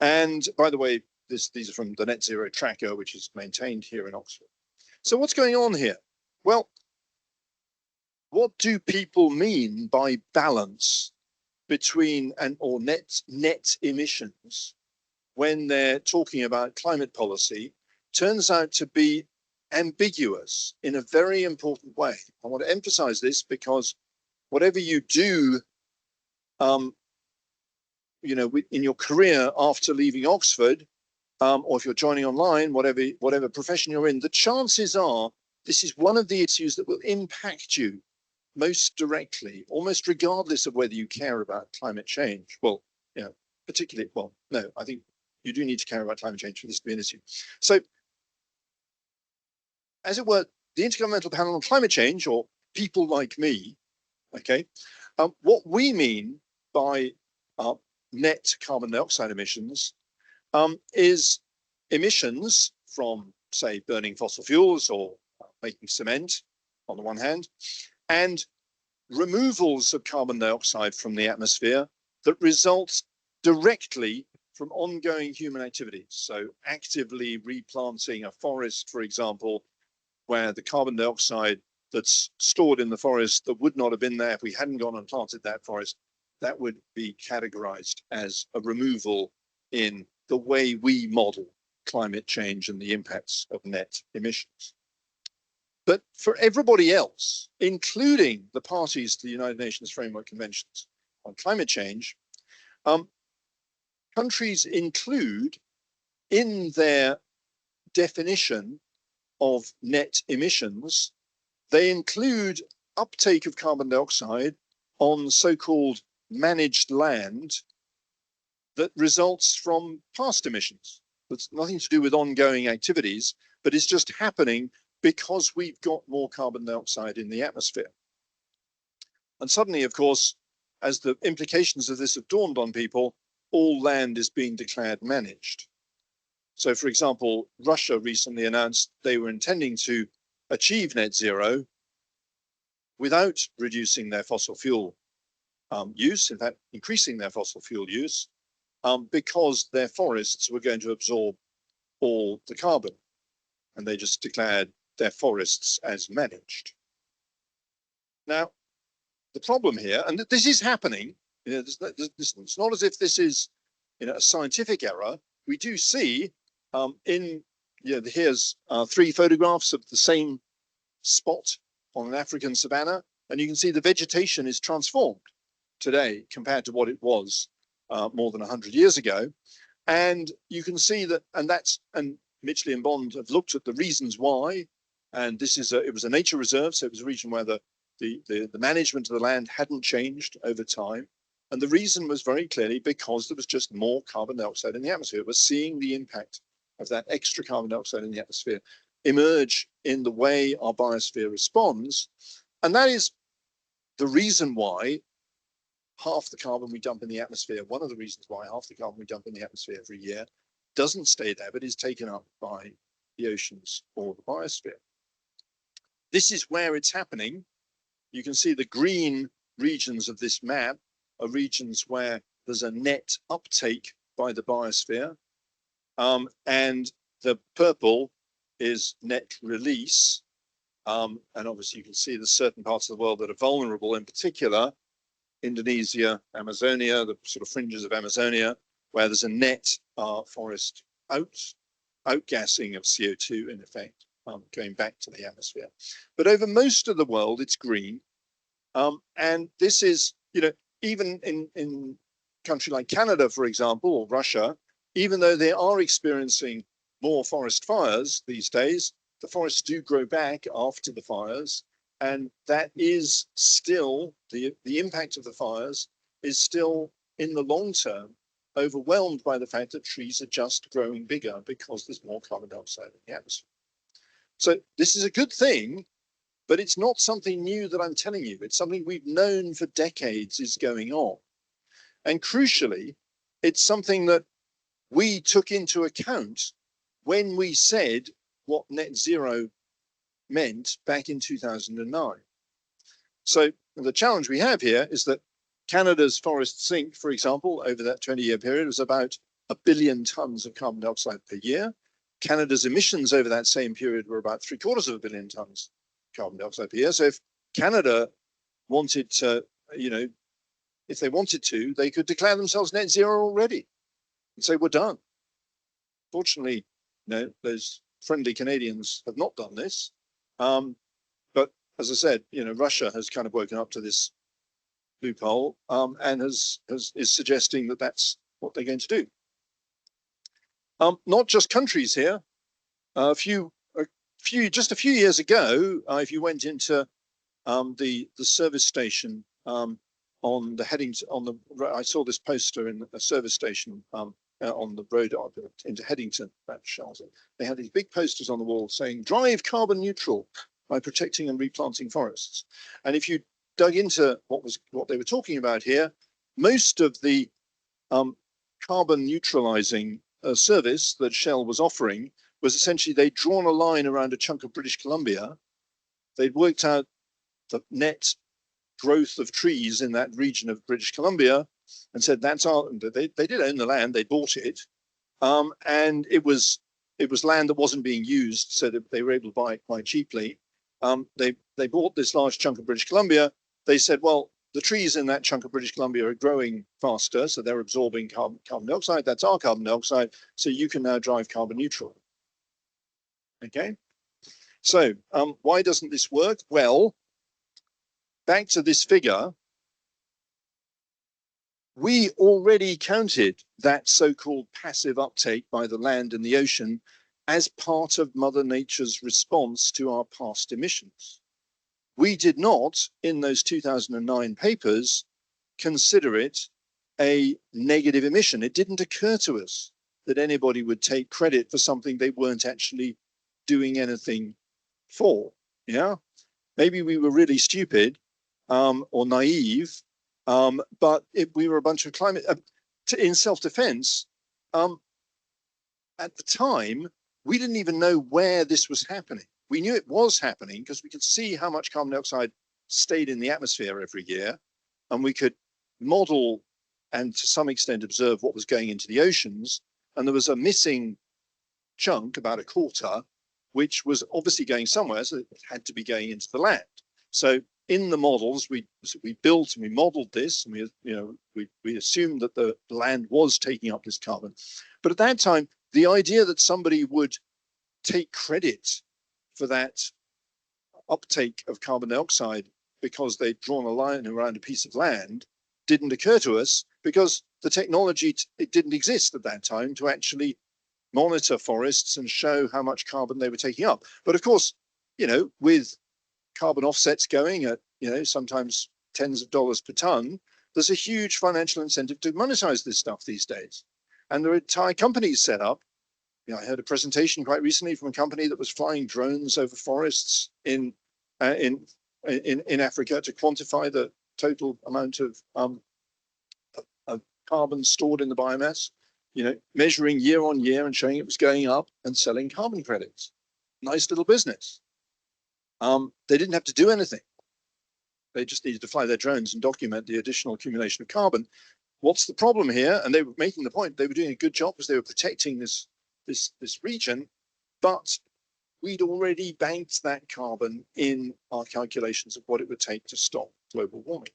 Speaker 2: And by the way, these are from the Net Zero Tracker, which is maintained here in Oxford. So what's going on here? Well, what do people mean by balance between or net emissions when they're talking about climate policy? Turns out to be ambiguous in a very important way. I want to emphasize this because whatever you do, you know, in your career after leaving Oxford, or if you're joining online, whatever profession you're in, the chances are this is one of the issues that will impact you most directly, almost regardless of whether you care about climate change. Well, you know, particularly, well, no, I think you do need to care about climate change for this to be an issue. So, as it were, the Intergovernmental Panel on Climate Change, or people like me, okay, what we mean by net carbon dioxide emissions is emissions from, say, burning fossil fuels or making cement on the one hand, and removals of carbon dioxide from the atmosphere that result directly from ongoing human activities. So actively replanting a forest, for example, where the carbon dioxide that's stored in the forest that would not have been there if we hadn't gone and planted that forest, that would be categorized as a removal in the way we model climate change and the impacts of net emissions. But for everybody else, including the parties to the United Nations Framework Conventions on Climate Change, countries include in their definition of net emissions, they include uptake of carbon dioxide on so-called managed land that results from past emissions. That's nothing to do with ongoing activities, but it's just happening because we've got more carbon dioxide in the atmosphere. And suddenly, of course, as the implications of this have dawned on people, all land is being declared managed. So, for example, Russia recently announced they were intending to achieve net zero without reducing their fossil fuel use, in fact, increasing their fossil fuel use, because their forests were going to absorb all the carbon. And they just declared their forests as managed. Now, the problem here, and this is happening, you know, it's not as if this is, you know, a scientific error. We do see here's 3 photographs of the same spot on an African savanna, and you can see the vegetation is transformed today compared to what it was more than 100 years ago. And you can see that, and Mitchley and Bond have looked at the reasons why, and it was a nature reserve, so it was a region where the management of the land hadn't changed over time. And the reason was very clearly because there was just more carbon dioxide in the atmosphere. We're seeing the impact of that extra carbon dioxide in the atmosphere emerge in the way our biosphere responds. And that is the reason why half the carbon we dump in the atmosphere, one of the reasons why half the carbon we dump in the atmosphere every year doesn't stay there, but is taken up by the oceans or the biosphere. This is where it's happening. You can see the green regions of this map are regions where there's a net uptake by the biosphere, and the purple is net release. And obviously you can see there's certain parts of the world that are vulnerable, in particular Indonesia, Amazonia, the sort of fringes of Amazonia, where there's a net forest outgassing of CO2 in effect, going back to the atmosphere. But over most of the world, it's green. And this is, you know, even in a country like Canada, for example, or Russia, even though they are experiencing more forest fires these days, the forests do grow back after the fires. And that is still, the impact of the fires is still, in the long term, overwhelmed by the fact that trees are just growing bigger because there's more carbon dioxide in the atmosphere. So this is a good thing, but it's not something new that I'm telling you. It's something we've known for decades is going on. And crucially, it's something that we took into account when we said what net zero meant back in 2009. So the challenge we have here is that Canada's forest sink, for example, over that 20-year period was about 1 billion tons of carbon dioxide per year. Canada's emissions over that same period were about 750 million tons of carbon dioxide per year. So if Canada wanted to, if they wanted to, they could declare themselves net zero already and say, we're done. Fortunately, those friendly Canadians have not done this. But as I said, Russia has kind of woken up to this loophole and is suggesting that that's what they're going to do. Not just countries here. Just a few years ago, if you went into the service station on the I saw this poster in a service station on the road into Headington, that Charlotte. They had these big posters on the wall saying "Drive carbon neutral by protecting and replanting forests." And if you dug into what they were talking about here, most of the carbon neutralizing service that Shell was offering was essentially they'd drawn a line around a chunk of British Columbia. They'd worked out the net growth of trees in that region of British Columbia and said that's our. They did own the land, they bought it, and it was land that wasn't being used, so that they were able to buy it quite cheaply. They bought this large chunk of British Columbia. They said, well, the trees in that chunk of British Columbia are growing faster, so they're absorbing carbon dioxide. That's our carbon dioxide, so you can now drive carbon neutral. Okay, so why doesn't this work? Well, back to this figure, we already counted that so-called passive uptake by the land and the ocean as part of Mother Nature's response to our past emissions. We did not, in those 2009 papers, consider it a negative emission. It didn't occur to us that anybody would take credit for something they weren't actually doing anything for. Yeah, maybe we were really stupid or naive, but we were a bunch of climate. In self-defense, at the time, we didn't even know where this was happening. We knew it was happening because we could see how much carbon dioxide stayed in the atmosphere every year, and we could model and to some extent observe what was going into the oceans. And there was a missing chunk, about a quarter, which was obviously going somewhere, so it had to be going into the land. So in the models, we built and we modeled this, and we assumed that the land was taking up this carbon. But at that time, the idea that somebody would take credit for that uptake of carbon dioxide because they'd drawn a line around a piece of land didn't occur to us, because the technology, it didn't exist at that time to actually monitor forests and show how much carbon they were taking up. But of course, with carbon offsets going at, sometimes tens of dollars per ton, there's a huge financial incentive to monetize this stuff these days. And there are entire companies set up. I heard a presentation quite recently from a company that was flying drones over forests in Africa to quantify the total amount of carbon stored in the biomass, measuring year on year and showing it was going up and selling carbon credits. Nice little business. They didn't have to do anything. They just needed to fly their drones and document the additional accumulation of carbon. What's the problem here? And they were making the point, they were doing a good job because they were protecting this region, but we'd already banked that carbon in our calculations of what it would take to stop global warming.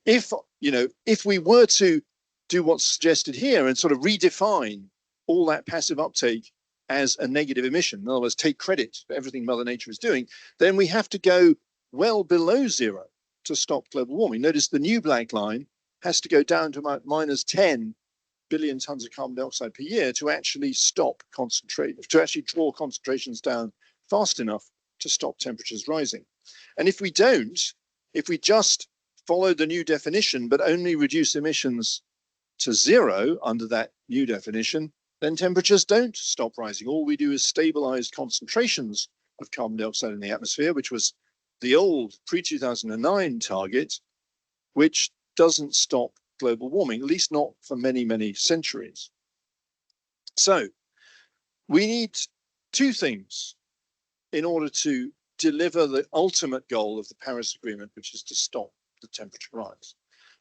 Speaker 2: If we were to do what's suggested here and sort of redefine all that passive uptake as a negative emission, in other words, take credit for everything Mother Nature is doing, then we have to go well below zero to stop global warming. Notice the new black line has to go down to about -10 billion tons of carbon dioxide per year to actually draw concentrations down fast enough to stop temperatures rising. And if we just follow the new definition, but only reduce emissions to zero under that new definition, then temperatures don't stop rising. All we do is stabilize concentrations of carbon dioxide in the atmosphere, which was the old pre-2009 target, which doesn't stop global warming, at least not for many, many centuries. So we need two things in order to deliver the ultimate goal of the Paris Agreement, which is to stop the temperature rise.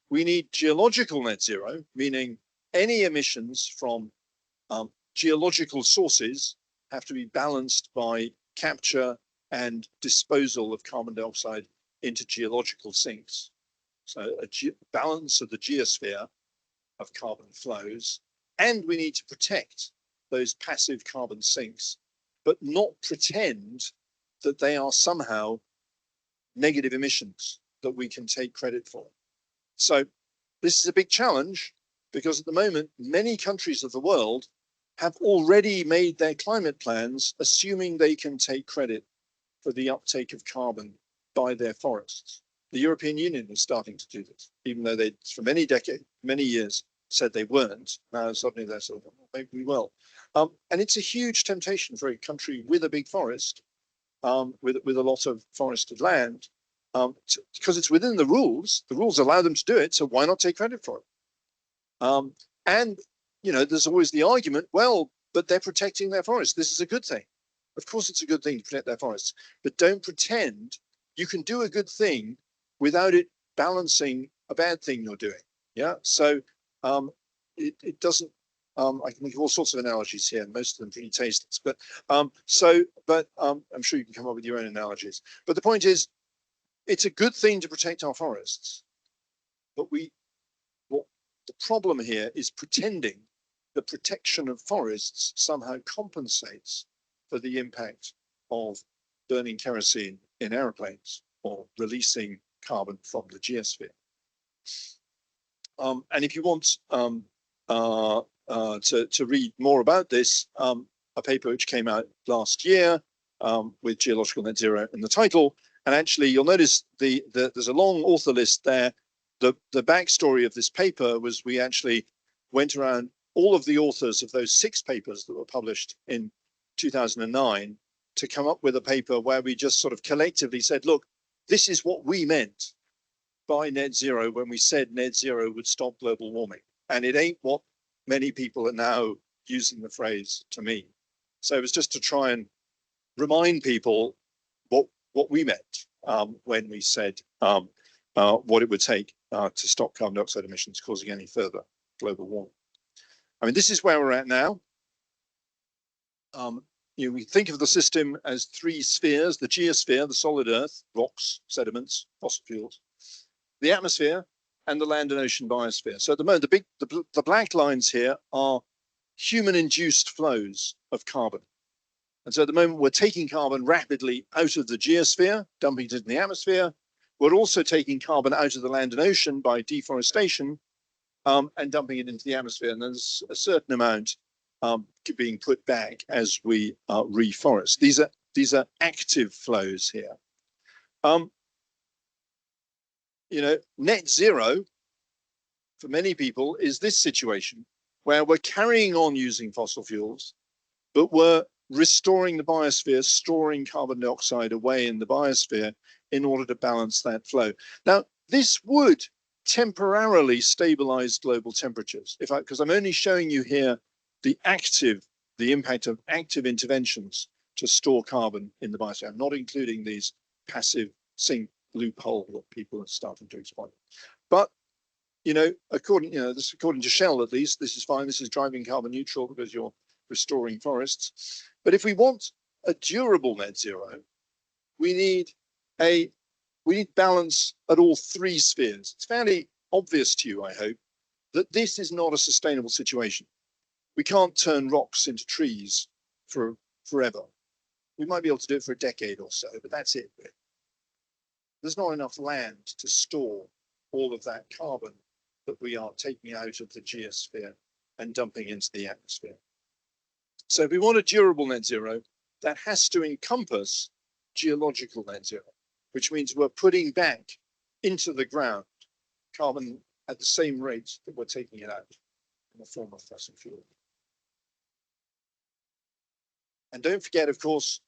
Speaker 2: We need geological net zero, meaning any emissions from geological sources have to be balanced by capture and disposal of carbon dioxide into geological sinks. So a balance of the geosphere of carbon flows, and we need to protect those passive carbon sinks, but not pretend that they are somehow negative emissions that we can take credit for. So this is a big challenge because at the moment, many countries of the world have already made their climate plans assuming they can take credit for the uptake of carbon by their forests. The European Union is starting to do this, even though they, for many years, said they weren't. Now suddenly they're sort of, maybe we will. And it's a huge temptation for a country with a big forest, with a lot of forested land, because it's within the rules. The rules allow them to do it, so why not take credit for it? And you know, there's always the argument, well, but they're protecting their forests. This is a good thing. Of course, it's a good thing to protect their forests, but don't pretend you can do a good thing without it balancing a bad thing you're doing. Yeah, so it doesn't. I can make all sorts of analogies here, most of them pretty tasteless. But I'm sure you can come up with your own analogies. But the point is, it's a good thing to protect our forests, but what the problem here is pretending the protection of forests somehow compensates for the impact of burning kerosene in aeroplanes or releasing carbon from the geosphere. And if you want to read more about this, a paper which came out last year with Geological Net Zero in the title, and actually you'll notice there's a long author list there. The backstory of this paper was we actually went around all of the authors of those 6 papers that were published in 2009 to come up with a paper where we just sort of collectively said, look, this is what we meant by net zero when we said net zero would stop global warming. And it ain't what many people are now using the phrase to mean. So it was just to try and remind people what we meant when we said what it would take to stop carbon dioxide emissions causing any further global warming. I mean, this is where we're at now. You know, we think of the system as 3 spheres: the geosphere, the solid earth, rocks, sediments, fossil fuels, the atmosphere, and the land and ocean biosphere. So at the moment, the black lines here are human-induced flows of carbon. And so at the moment, we're taking carbon rapidly out of the geosphere, dumping it in the atmosphere. We're also taking carbon out of the land and ocean by deforestation and dumping it into the atmosphere. And there's a certain amount being put back as we reforest. These are active flows here. You know, net zero for many people is this situation where we're carrying on using fossil fuels, but we're restoring the biosphere, storing carbon dioxide away in the biosphere in order to balance that flow. Now, this would temporarily stabilize global temperatures, because I'm only showing you here the impact of active interventions to store carbon in the biosphere. I'm not including these passive sink loophole that people are starting to exploit. But you know, according to Shell, at least, this is fine. This is driving carbon neutral because you're restoring forests. But if we want a durable net zero, we need balance at all 3 spheres. It's fairly obvious to you, I hope, that this is not a sustainable situation. We can't turn rocks into trees for forever. We might be able to do it for a decade or so, but that's it. There's not enough land to store all of that carbon that we are taking out of the geosphere and dumping into the atmosphere. So if we want a durable net zero, that has to encompass geological net zero, which means we're putting back into the ground carbon at the same rate that we're taking it out in the form of fossil fuel. And don't forget, of course,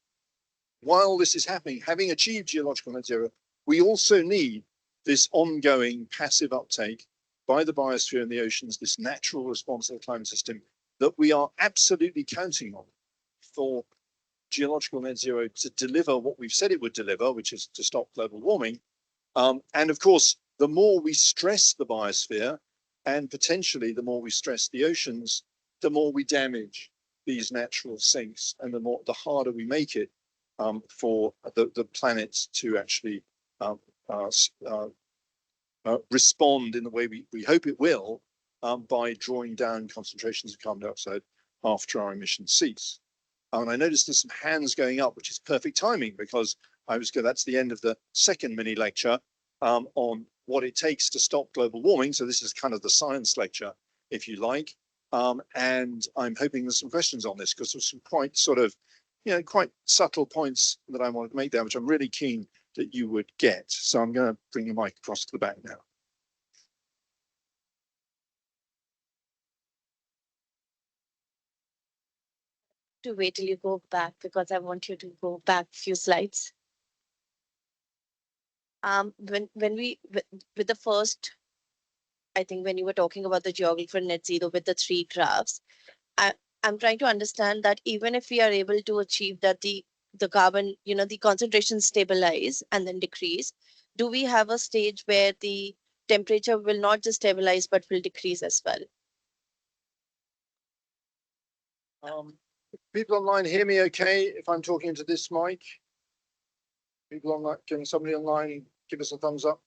Speaker 2: while this is happening, having achieved geological net zero, we also need this ongoing passive uptake by the biosphere and the oceans, this natural response to the climate system that we are absolutely counting on for geological net zero to deliver what we've said it would deliver, which is to stop global warming. And of course, the more we stress the biosphere, And potentially, the more we stress the oceans, the more we damage these natural sinks, and the harder we make it for the planet to actually respond in the way we hope it will, by drawing down concentrations of carbon dioxide after our emissions cease. And I noticed there's some hands going up, which is perfect timing, because that's the end of the second mini lecture on what it takes to stop global warming. So this is kind of the science lecture, if you like. And I'm hoping there's some questions on this, because there's some quite sort of, quite subtle points that I want to make there, which I'm really keen that you would get. So I'm going to bring the mic across to the back now.
Speaker 5: To wait till you go back, because I want you to go back a few slides. When we with the first, I think when you were talking about the geography for net zero with the 3 graphs, I'm trying to understand that even if we are able to achieve that the carbon, the concentration stabilize and then decrease, do we have a stage where the temperature will not just stabilize but will decrease as well?
Speaker 2: People online hear me okay if I'm talking to this mic? People online, can somebody online give us a thumbs up?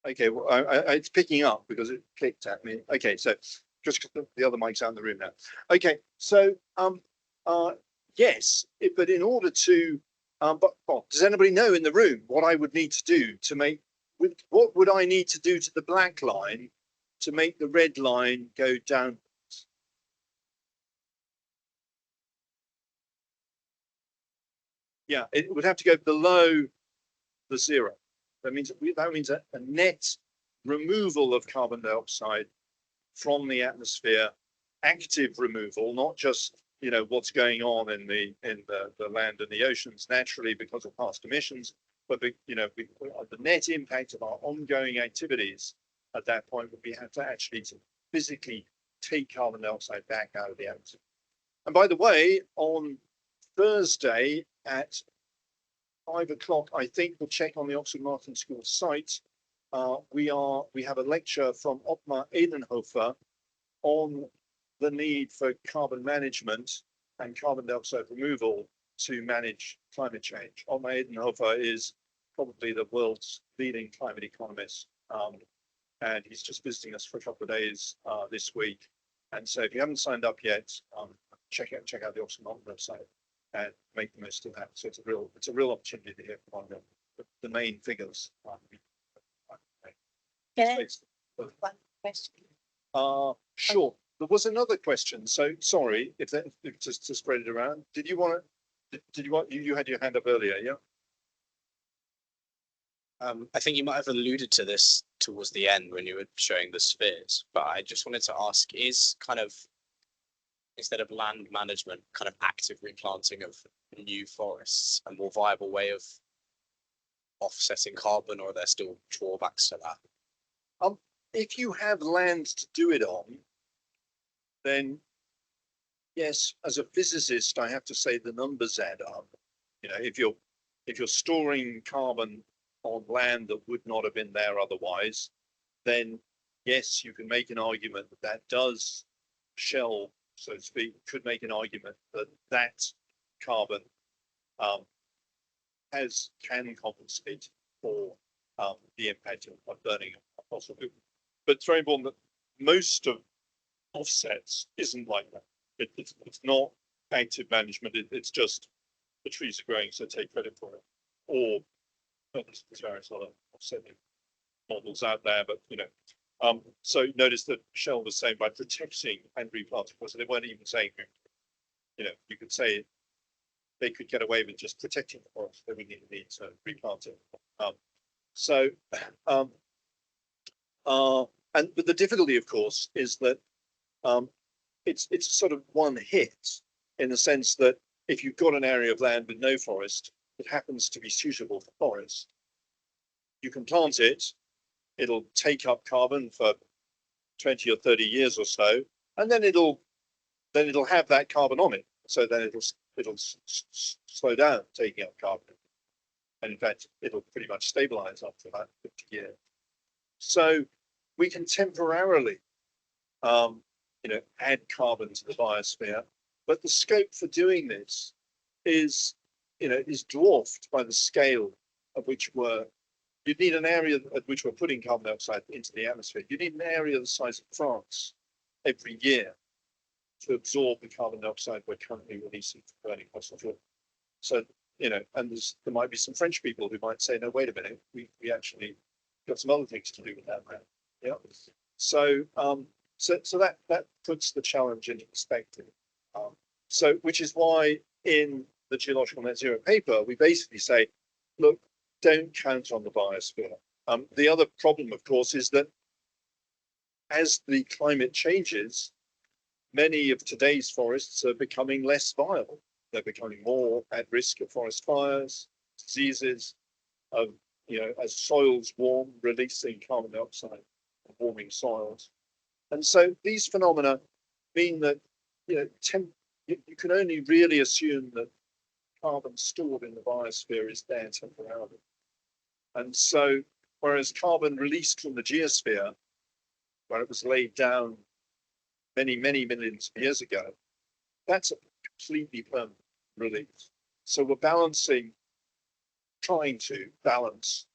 Speaker 2: Okay, well, it's picking up because it clicked at me. Okay, so just the other mic's out in the room now. Okay, so yes, but in order to, does anybody know in the room what I would need to do to make, what would I need to do to the black line to make the red line go down? Yeah, it would have to go below the 0. That means a net removal of carbon dioxide from the atmosphere, active removal, not just what's going on in the land and the oceans naturally because of past emissions, but the net impact of our ongoing activities at that point would be to actually physically take carbon dioxide back out of the atmosphere. And by the way, on Thursday at 5 o'clock, I think we'll check on the Oxford Martin School site. We have a lecture from Ottmar Edenhofer on the need for carbon management and carbon dioxide removal to manage climate change. Ottmar Edenhofer is probably the world's leading climate economist, and he's just visiting us for a couple of days this week. And so if you haven't signed up yet, check out the Oxford Martin website and make the most of that. So it's a real opportunity to hear from the main figures.
Speaker 5: Can I one question?
Speaker 2: Sure. There was another question. So sorry if just to spread it around. Did you want you had your hand up earlier? Yeah.
Speaker 4: I think you might have alluded to this towards the end when you were showing the spheres, but I just wanted to ask, is kind of, instead of land management, kind of active replanting of new forests a more viable way of offsetting carbon, or are there still drawbacks to that?
Speaker 2: If you have land to do it on, then yes, as a physicist, I have to say the numbers add up. If you're storing carbon on land that would not have been there otherwise, then yes, you can make an argument that does Shell, so to speak, could make an argument that carbon can compensate for the impact of burning fossil fuel. But it's very important that most of offsets isn't like that. It's not active management. It's just the trees are growing, so take credit for it. Or there's various other offsetting models out there, but so notice that Shell was saying by protecting and replanting, because they weren't even saying, you could say they could get away with just protecting the forest. They wouldn't even need to replant it. But the difficulty, of course, is that it's sort of one hit, in the sense that if you've got an area of land with no forest that happens to be suitable for forest, you can plant it. It'll take up carbon for 20 or 30 years or so, and then it'll have that carbon on it. So then it'll slow down taking up carbon, and in fact it'll pretty much stabilize after about 50 years. So we can temporarily, add carbon to the biosphere, but the scope for doing this is dwarfed by the scale at which you'd need an area at which we're putting carbon dioxide into the atmosphere. You need an area the size of France every year to absorb the carbon dioxide we're currently releasing from burning fossil fuel. So, and there might be some French people who might say, no, wait a minute, we actually got some other things to do with that now. Yeah. So, so that puts the challenge into perspective. Which is why in the geological net zero paper, we basically say, look, don't count on the biosphere. The other problem, of course, is that as the climate changes, many of today's forests are becoming less viable. They're becoming more at risk of forest fires, diseases, as soils warm, releasing carbon dioxide, warming soils. And so these phenomena mean that, you can only really assume that carbon stored in the biosphere is there temporarily. And so, whereas carbon released from the geosphere, where it was laid down many, many millions of years ago, that's a completely permanent release. So we're trying to balance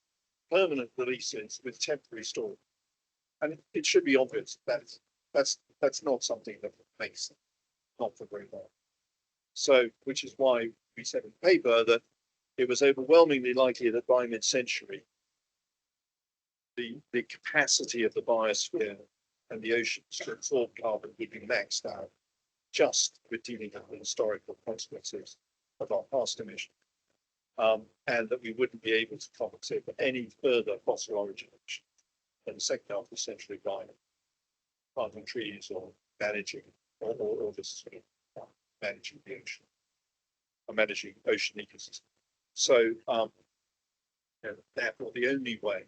Speaker 2: permanent releases with temporary storage. And it should be obvious that that's not something that makes not for very long. So, which is why we said in the paper that it was overwhelmingly likely that by mid-century, the capacity of the biosphere and the oceans to absorb carbon would be maxed out, just with dealing with the historical consequences of our past emissions, and that we wouldn't be able to compensate for any further fossil origin emissions in the second half of the century by planting trees or managing or just sort of managing the ocean or managing ocean ecosystems. So therefore the only way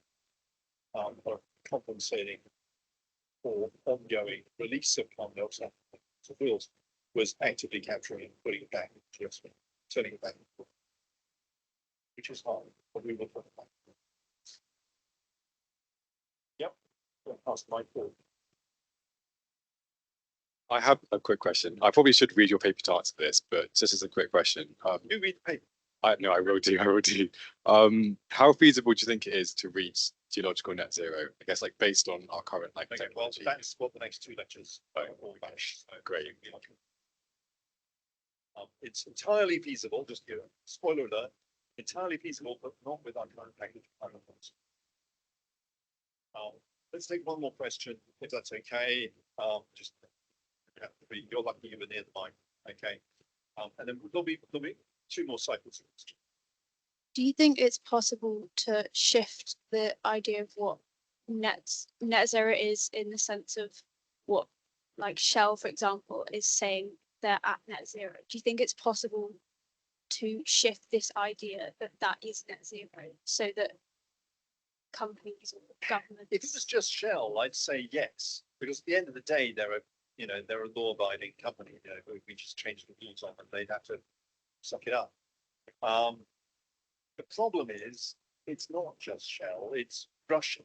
Speaker 2: of compensating for ongoing release of carbon dioxide to fuels was actively capturing and putting it back into the atmosphere, turning it back, which is hard, but we will put it back. Yep, pass the mic forward.
Speaker 3: I have a quick question. I probably should read your paper to answer this, but just as a quick question.
Speaker 2: You read the paper.
Speaker 3: No, I will do. I will do. How feasible do you think it is to reach geological net zero? I guess, like, based on our current technology.
Speaker 2: Well, that's what the next two lectures are all about.
Speaker 3: Great.
Speaker 2: It's entirely feasible. Just give a spoiler alert. Entirely feasible, but not with our current package of plans. Let's take one more question, if that's okay. You're lucky you were near the mic. Okay. And then there'll be two more cycles.
Speaker 6: Do you think it's possible to shift the idea of what net zero is, in the sense of what, like, Shell, for example, is saying they're at net zero? Do you think it's possible to shift this idea that that is net zero, so that companies or governments?
Speaker 2: If it was just Shell, I'd say yes, because at the end of the day, they're a law-abiding company. We just change the rules on them, they'd have to suck it up. The problem is, it's not just Shell, it's Russia.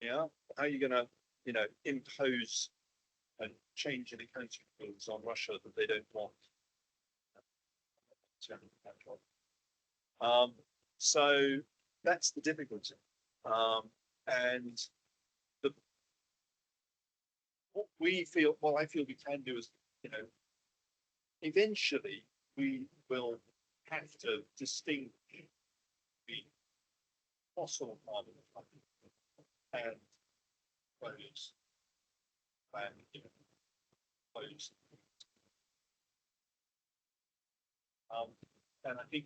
Speaker 2: Yeah, how are you going to, impose a change in accounting rules on Russia that they don't want? So that's the difficulty. And what I feel we can do is, eventually we will have to distinguish the fossil carbon and those and I think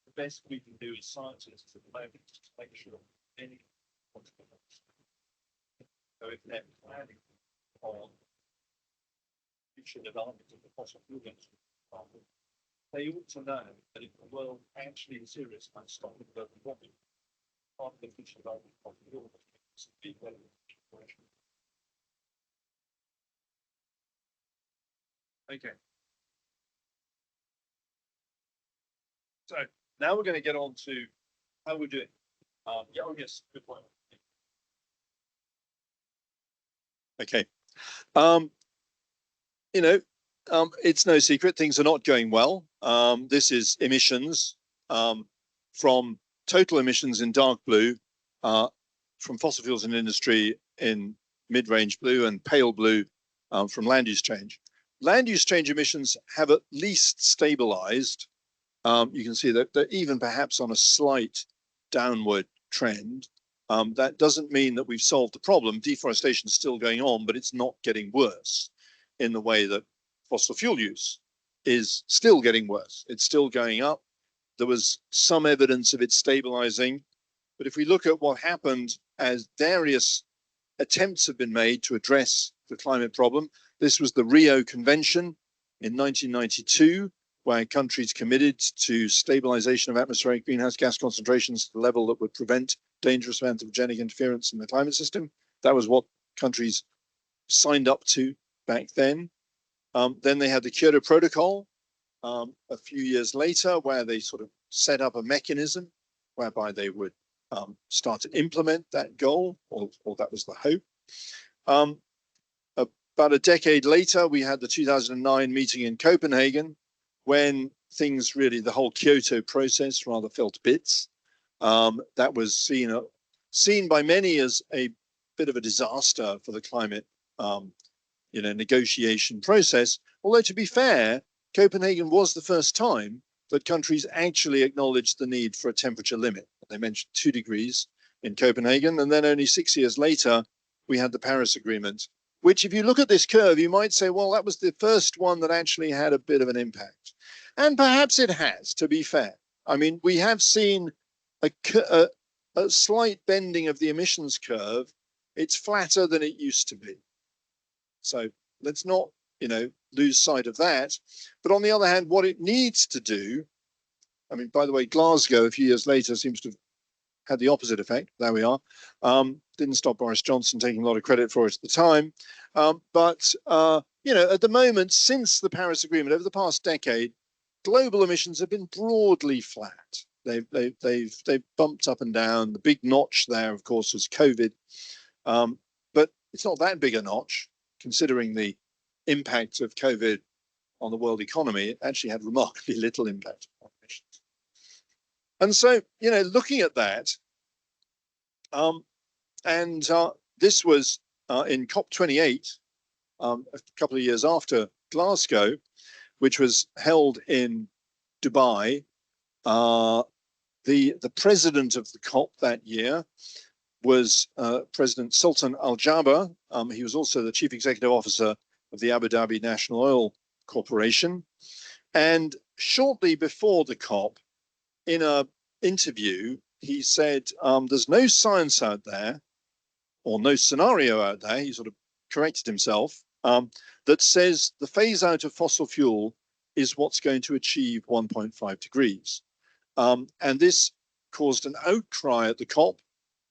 Speaker 2: the best we can do as scientists at the moment is to make sure any consequences. So if they're planning on future development of the fossil fuel industry, they ought to know that if the world actually is serious about stopping global warming, part of the future development of the fuel industry is to be relevant. Okay. So now we're going to get on to how we're doing. Yeah, oh, yes, good point.
Speaker 7: Okay. You know, it's no secret things are not going well. This is emissions from total emissions in dark blue, from fossil fuels in industry in mid-range blue, and pale blue from land use change. Land use change emissions have at least stabilized. You can see that they're even perhaps on a slight downward trend. That doesn't mean that we've solved the problem. Deforestation is still going on, but it's not getting worse in the way that fossil fuel use is still getting worse. It's still going up. There was some evidence of it stabilizing. But if we look at what happened as various attempts have been made to address the climate problem, this was the Rio Convention in 1992, where countries committed to stabilization of atmospheric greenhouse gas concentrations to the level that would prevent dangerous anthropogenic interference in the climate system. That was what countries signed up to back then. Then they had the Kyoto Protocol a few years later, where they sort of set up a mechanism whereby they would start to implement that goal, or that was the hope. About a decade later, we had the 2009 meeting in Copenhagen, when things really, the whole Kyoto process rather fell to bits. That was seen by many as a bit of a disaster for the climate negotiation process. Although, to be fair, Copenhagen was the first time that countries actually acknowledged the need for a temperature limit. They mentioned 2 degrees in Copenhagen, and then only 6 years later, we had the Paris Agreement, which, if you look at this curve, you might say, well, that was the first one that actually had a bit of an impact. And perhaps it has, to be fair. I mean, we have seen a slight bending of the emissions curve. It's flatter than it used to be. So let's not, lose sight of that. But on the other hand, what it needs to do, I mean, by the way, Glasgow a few years later seems to have had the opposite effect. There we are. Didn't stop Boris Johnson taking a lot of credit for it at the time. But at the moment, since the Paris Agreement, over the past decade, global emissions have been broadly flat. They've bumped up and down. The big notch there, of course, was COVID. But it's not that big a notch, considering the impact of COVID on the world economy. It actually had remarkably little impact on emissions. And so, looking at that, this was in COP28, a couple of years after Glasgow, which was held in Dubai. The president of the COP that year was President Sultan Al Jaber. He was also the chief executive officer of the Abu Dhabi National Oil Corporation. And shortly before the COP, in an interview, he said, there's no science out there, or no scenario out there, he sort of corrected himself, that says the phase out of fossil fuel is what's going to achieve 1.5 degrees. And this caused an outcry at the COP.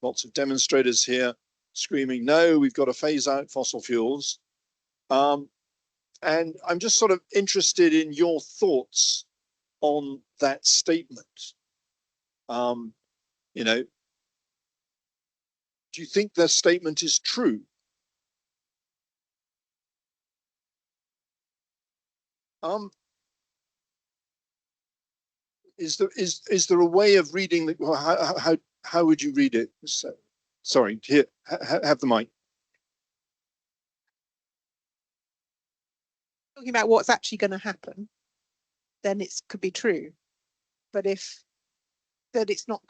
Speaker 7: Lots of demonstrators here screaming, no, we've got to phase out fossil fuels. And I'm just sort of interested in your thoughts on that statement. Do you think that statement is true? Is there a way of reading that? Well, how would you read it? So, sorry, here, have the mic.
Speaker 8: Talking about what's actually going to happen, then it could be true. But if that it's not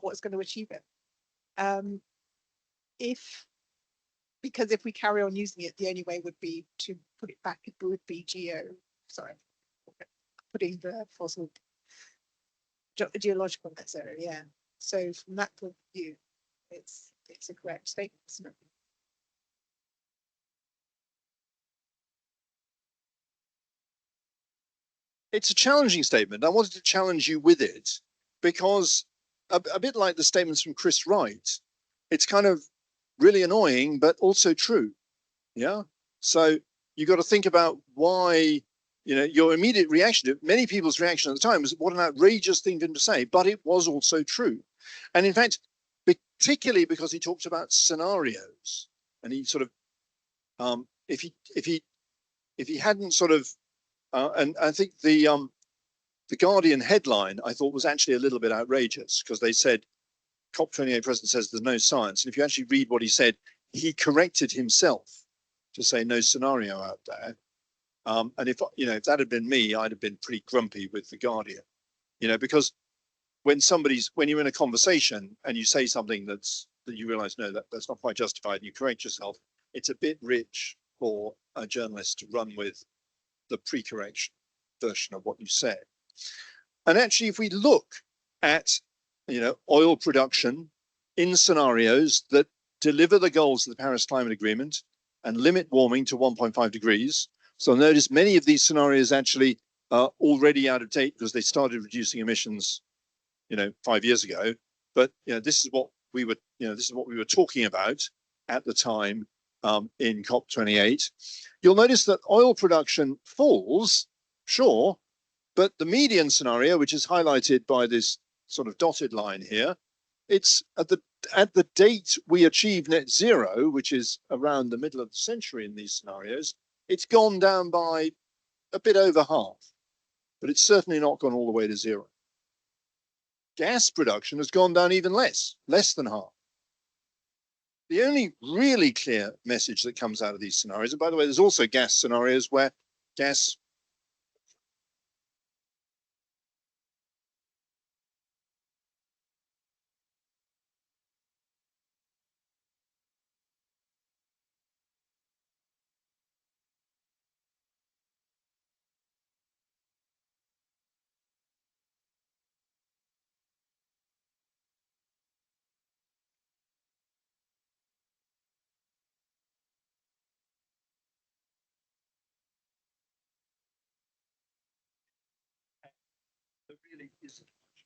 Speaker 8: what's going to achieve it. Because if we carry on using it, the only way would be to put it back. It would be putting the fossil geological net zero. Yeah. So from that point of view, it's a correct statement, isn't it?
Speaker 7: It's a challenging statement. I wanted to challenge you with it because a bit like the statements from Chris Wright, it's kind of really annoying, but also true. Yeah. So you got to think about why, your immediate reaction, many people's reaction at the time was what an outrageous thing for him to say, but it was also true. And in fact, particularly because he talks about scenarios, and he sort of, if he hadn't sort of, and I think the Guardian headline I thought was actually a little bit outrageous, because they said COP28 president says there's no science, and if you actually read what he said, he corrected himself to say no scenario out there. And if that had been me, I'd have been pretty grumpy with the Guardian, because when you're in a conversation and you say something that you realize, no, that's not quite justified, and you correct yourself, it's a bit rich for a journalist to run with the pre-correction version of what you said. And actually, if we look at, oil production in scenarios that deliver the goals of the Paris Climate Agreement and limit warming to 1.5 degrees. So notice many of these scenarios actually are already out of date because they started reducing emissions, 5 years ago. But this is what we were talking about at the time in COP28. You'll notice that oil production falls, sure, but the median scenario, which is highlighted by this sort of dotted line here, it's at the date we achieve net zero, which is around the middle of the century in these scenarios, it's gone down by a bit over half, but it's certainly not gone all the way to zero. Gas production has gone down even less than half. The only really clear message that comes out of these scenarios, and by the way, there's also gas scenarios where gas really isn't much.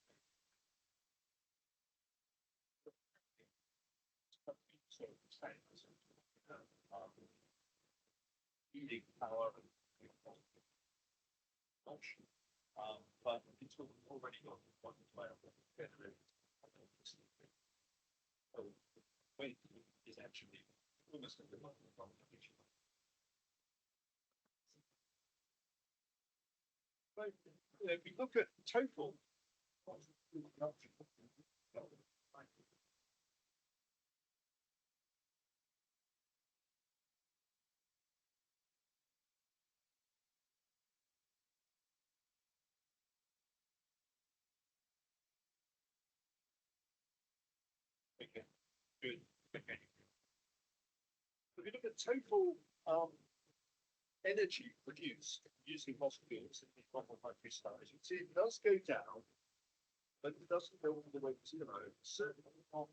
Speaker 7: Heating power, but it's already got one way of so weight is actually almost a competition. But if we look at total okay, good. Okay. If you look at total energy produced using fossil fuels in these 1.5 degree scenarios, you see it does go down, but it doesn't go all the way to zero. Certainly not.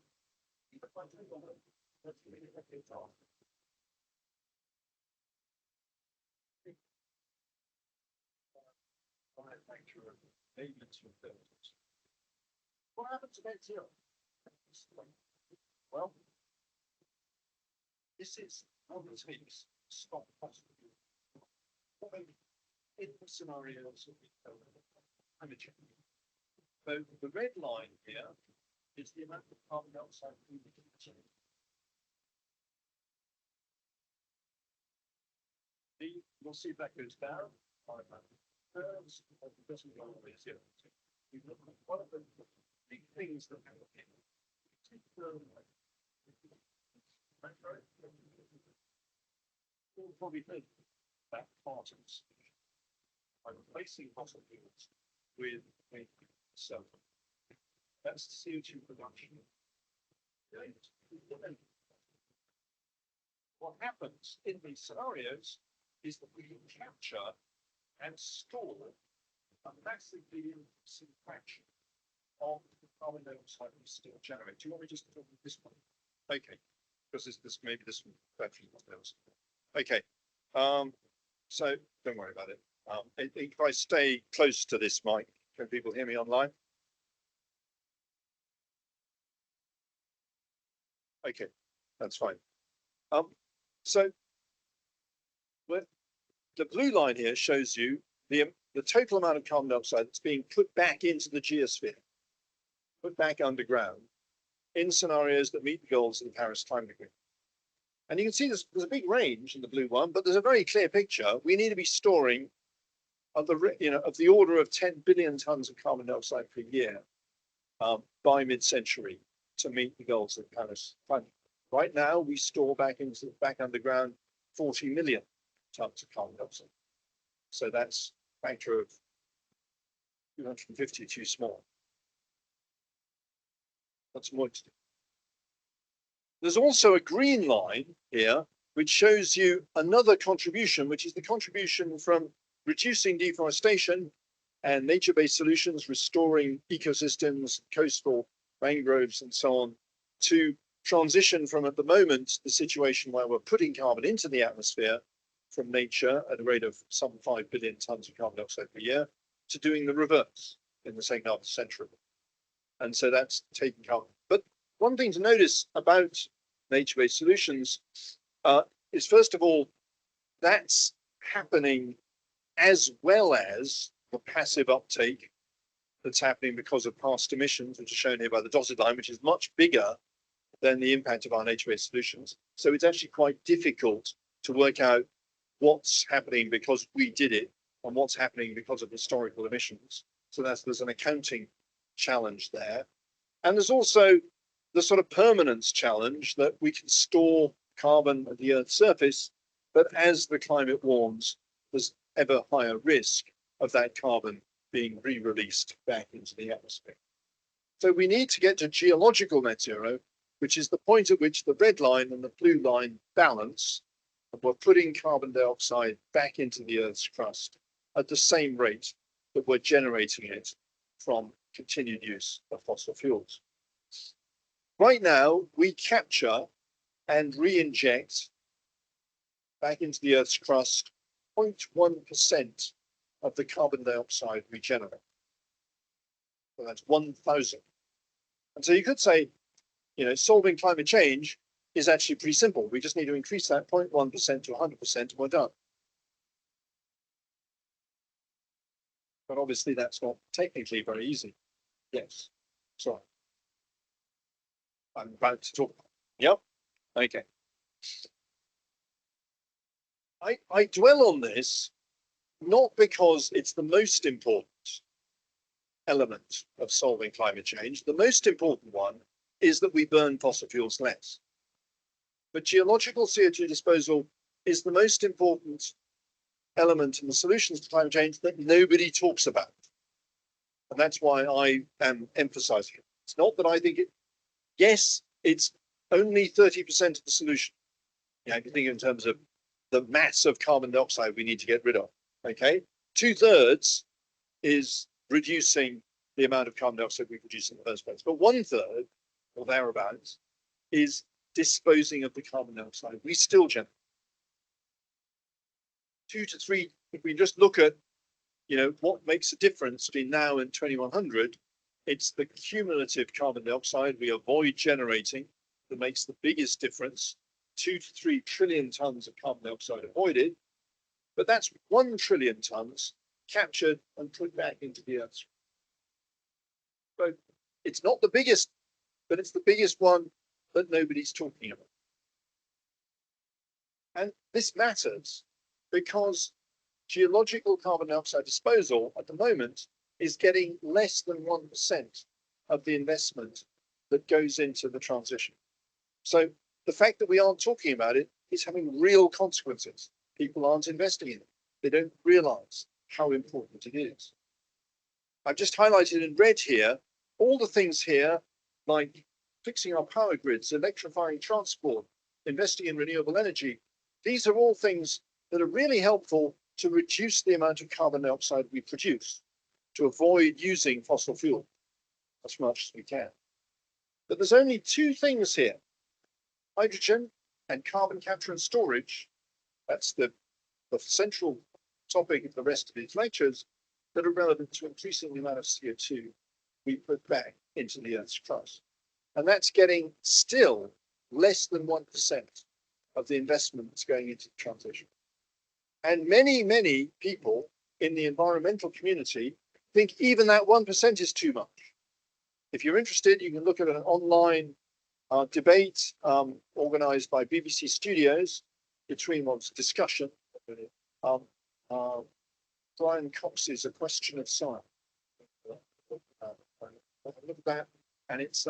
Speaker 7: What happens to net zero? Well, this is what it takes to stop fossil fuels. In the scenarios of climate change. So the red line here is the amount of carbon dioxide we emit. You'll see if that goes down. Curves doesn't go all the way to zero. One of the big things that happen you'll probably think that part of the by replacing fossil fuels with wind. So that's CO2 production. What happens in these scenarios is that we can capture and store a massively increasing fraction of the carbon dioxide we still generate. Do you want me just to talk about this one? Okay, because this maybe this one battery fails. Okay, so don't worry about it. If I stay close to this mic, can people hear me online? Okay, that's fine. So the blue line here shows you the total amount of carbon dioxide that's being put back into the geosphere. put back underground in scenarios that meet the goals of the Paris Climate Agreement. And you can see there's a big range in the blue one, but there's a very clear picture. We need to be storing of the order of 10 billion tons of carbon dioxide per year by mid-century to meet the goals of the Paris Climate. Right now, we store back underground 40 million tons of carbon dioxide. So that's a factor of 250 too small. That's more to do. There's also a green line here, which shows you another contribution, which is the contribution from reducing deforestation and nature-based solutions, restoring ecosystems, coastal mangroves, and so on, to transition from, at the moment, the situation where we're putting carbon into the atmosphere from nature at a rate of some 5 billion tons of carbon dioxide per year, to doing the reverse in the second half of the century. And so that's taking carbon. But one thing to notice about nature-based solutions is, first of all, that's happening as well as the passive uptake that's happening because of past emissions, which are shown here by the dotted line, which is much bigger than the impact of our nature-based solutions. So it's actually quite difficult to work out what's happening because we did it and what's happening because of historical emissions. So there's an accounting challenge there. And there's also the sort of permanence challenge that we can store carbon at the Earth's surface, but as the climate warms, there's ever higher risk of that carbon being re-released back into the atmosphere. So we need to get to geological net zero, which is the point at which the red line and the blue line balance, and we're putting carbon dioxide back into the Earth's crust at the same rate that we're generating it from continued use of fossil fuels. Right now, we capture and re-inject back into the Earth's crust 0.1% of the carbon dioxide we generate. So that's 1,000. And so you could say, solving climate change is actually pretty simple. We just need to increase that 0.1% to 100% and we're done. But obviously that's not technically very easy. Yes, sorry. I'm about to talk. Yep, okay. I dwell on this not because it's the most important element of solving climate change. The most important one is that we burn fossil fuels less. But geological CO2 disposal is the most important element in the solutions to climate change that nobody talks about. And that's why I am emphasizing it. It's not that I think it, yes, it's only 30% of the solution. If you think in terms of the mass of carbon dioxide we need to get rid of, okay? 2/3 is reducing the amount of carbon dioxide we produce in the first place. But 1/3, or thereabouts, is disposing of the carbon dioxide we still generate. 2 to 3, if we just look at, what makes a difference between now and 2100, it's the cumulative carbon dioxide we avoid generating that makes the biggest difference. 2 to 3 trillion tons of carbon dioxide avoided, but that's 1 trillion tons captured and put back into the Earth. So it's not the biggest, but it's the biggest one that nobody's talking about. And this matters because geological carbon dioxide disposal at the moment is getting less than 1% of the investment that goes into the transition. So the fact that we aren't talking about it is having real consequences. People aren't investing in it. They don't realize how important it is. I've just highlighted in red here, all the things here, like fixing our power grids, electrifying transport, investing in renewable energy. These are all things that are really helpful to reduce the amount of carbon dioxide we produce, to avoid using fossil fuel as much as we can. But there's only 2 things here, hydrogen and carbon capture and storage. That's the central topic of the rest of these lectures that are relevant to increasing the amount of CO2 we put back into the Earth's crust. And that's getting still less than 1% of the investment that's going into the transition. And many, many people in the environmental community think even that 1% is too much.
Speaker 2: if you're interested, you can look at an online debate organized by BBC Studios between what's discussion. Brian Cox's A Question of Science. Look at that, and it's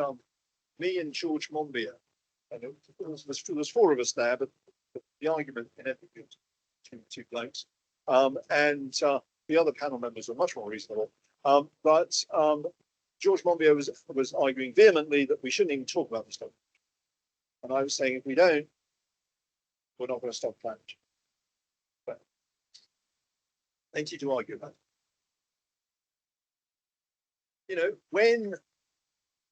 Speaker 2: me and George Monbiot, and there's four of us there, but the argument inevitably between the two blokes, and the other panel members were much more reasonable. But George Monbiot was arguing vehemently that we shouldn't even talk about this stuff, and I was saying if we don't, we're not going to stop climate change. But plenty to argue about. You know, when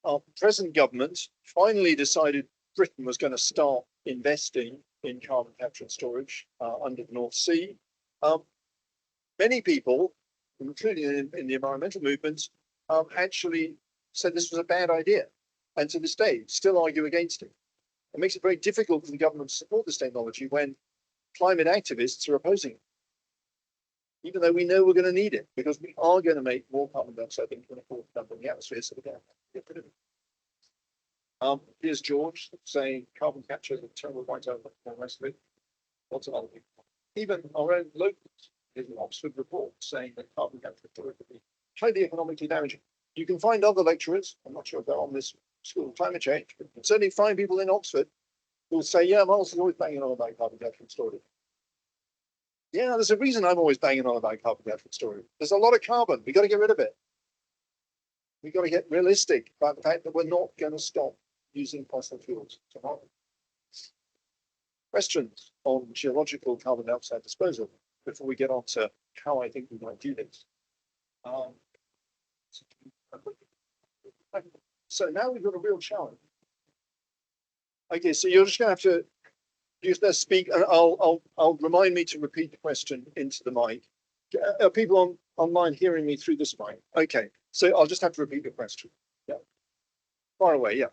Speaker 2: our present government finally decided Britain was going to start investing in carbon capture and storage under the North Sea, many people, including in the environmental movement, actually said this was a bad idea, and to this day still argue against it. It makes it very difficult for the government to support this technology when climate activists are opposing it, even though we know we're going to need it, because we are going to make more carbon dioxide than we can afford to dump in the atmosphere, so we're going to get rid of it. Here's George saying carbon capture is a terrible point over the rest of it. Lots of other people. Even our own locals, there's an Oxford report saying that carbon capture could be highly economically damaging. You can find other lecturers, I'm not sure if they're on this school of climate change, but you can certainly find people in Oxford who will say, yeah, Myles is always banging on about carbon capture and storage. Yeah, there's a reason I'm always banging on about carbon capture and storage. There's a lot of carbon. We've got to get rid of it. We've got to get realistic about the fact that we're not going to stop using fossil fuels tomorrow. Questions on geological carbon dioxide disposal before we get on to how I think we might do this. So now we've got a real challenge. Okay, so you're just going to have to use their speak, and I'll remind me to repeat the question into the mic. Are people online hearing me through this mic? Okay, so I'll just have to repeat the question. Yeah, far away. Yeah.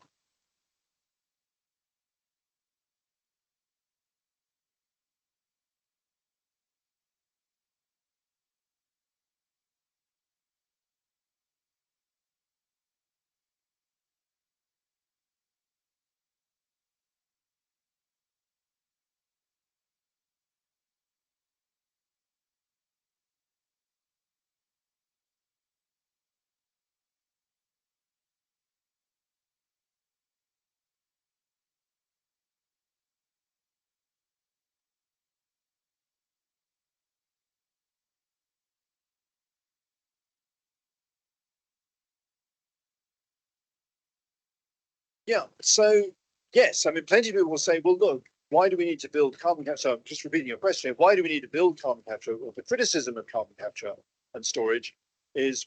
Speaker 2: Yeah, so yes, I mean, plenty of people will say, well, look, why do we need to build carbon capture? So I'm just repeating your question. Why do we need to build carbon capture? Well, the criticism of carbon capture and storage is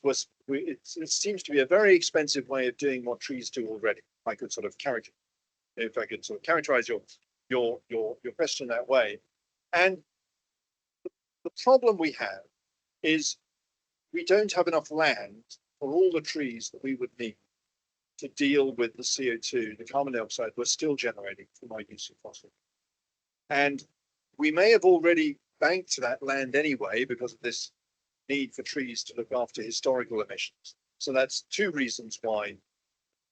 Speaker 2: it seems to be a very expensive way of doing what trees do already. I could sort of characterize your question that way. And the problem we have is we don't have enough land for all the trees that we would need to deal with the CO2, the carbon dioxide we're still generating from our use of fossil. And we may have already banked that land anyway because of this need for trees to look after historical emissions. So that's two reasons why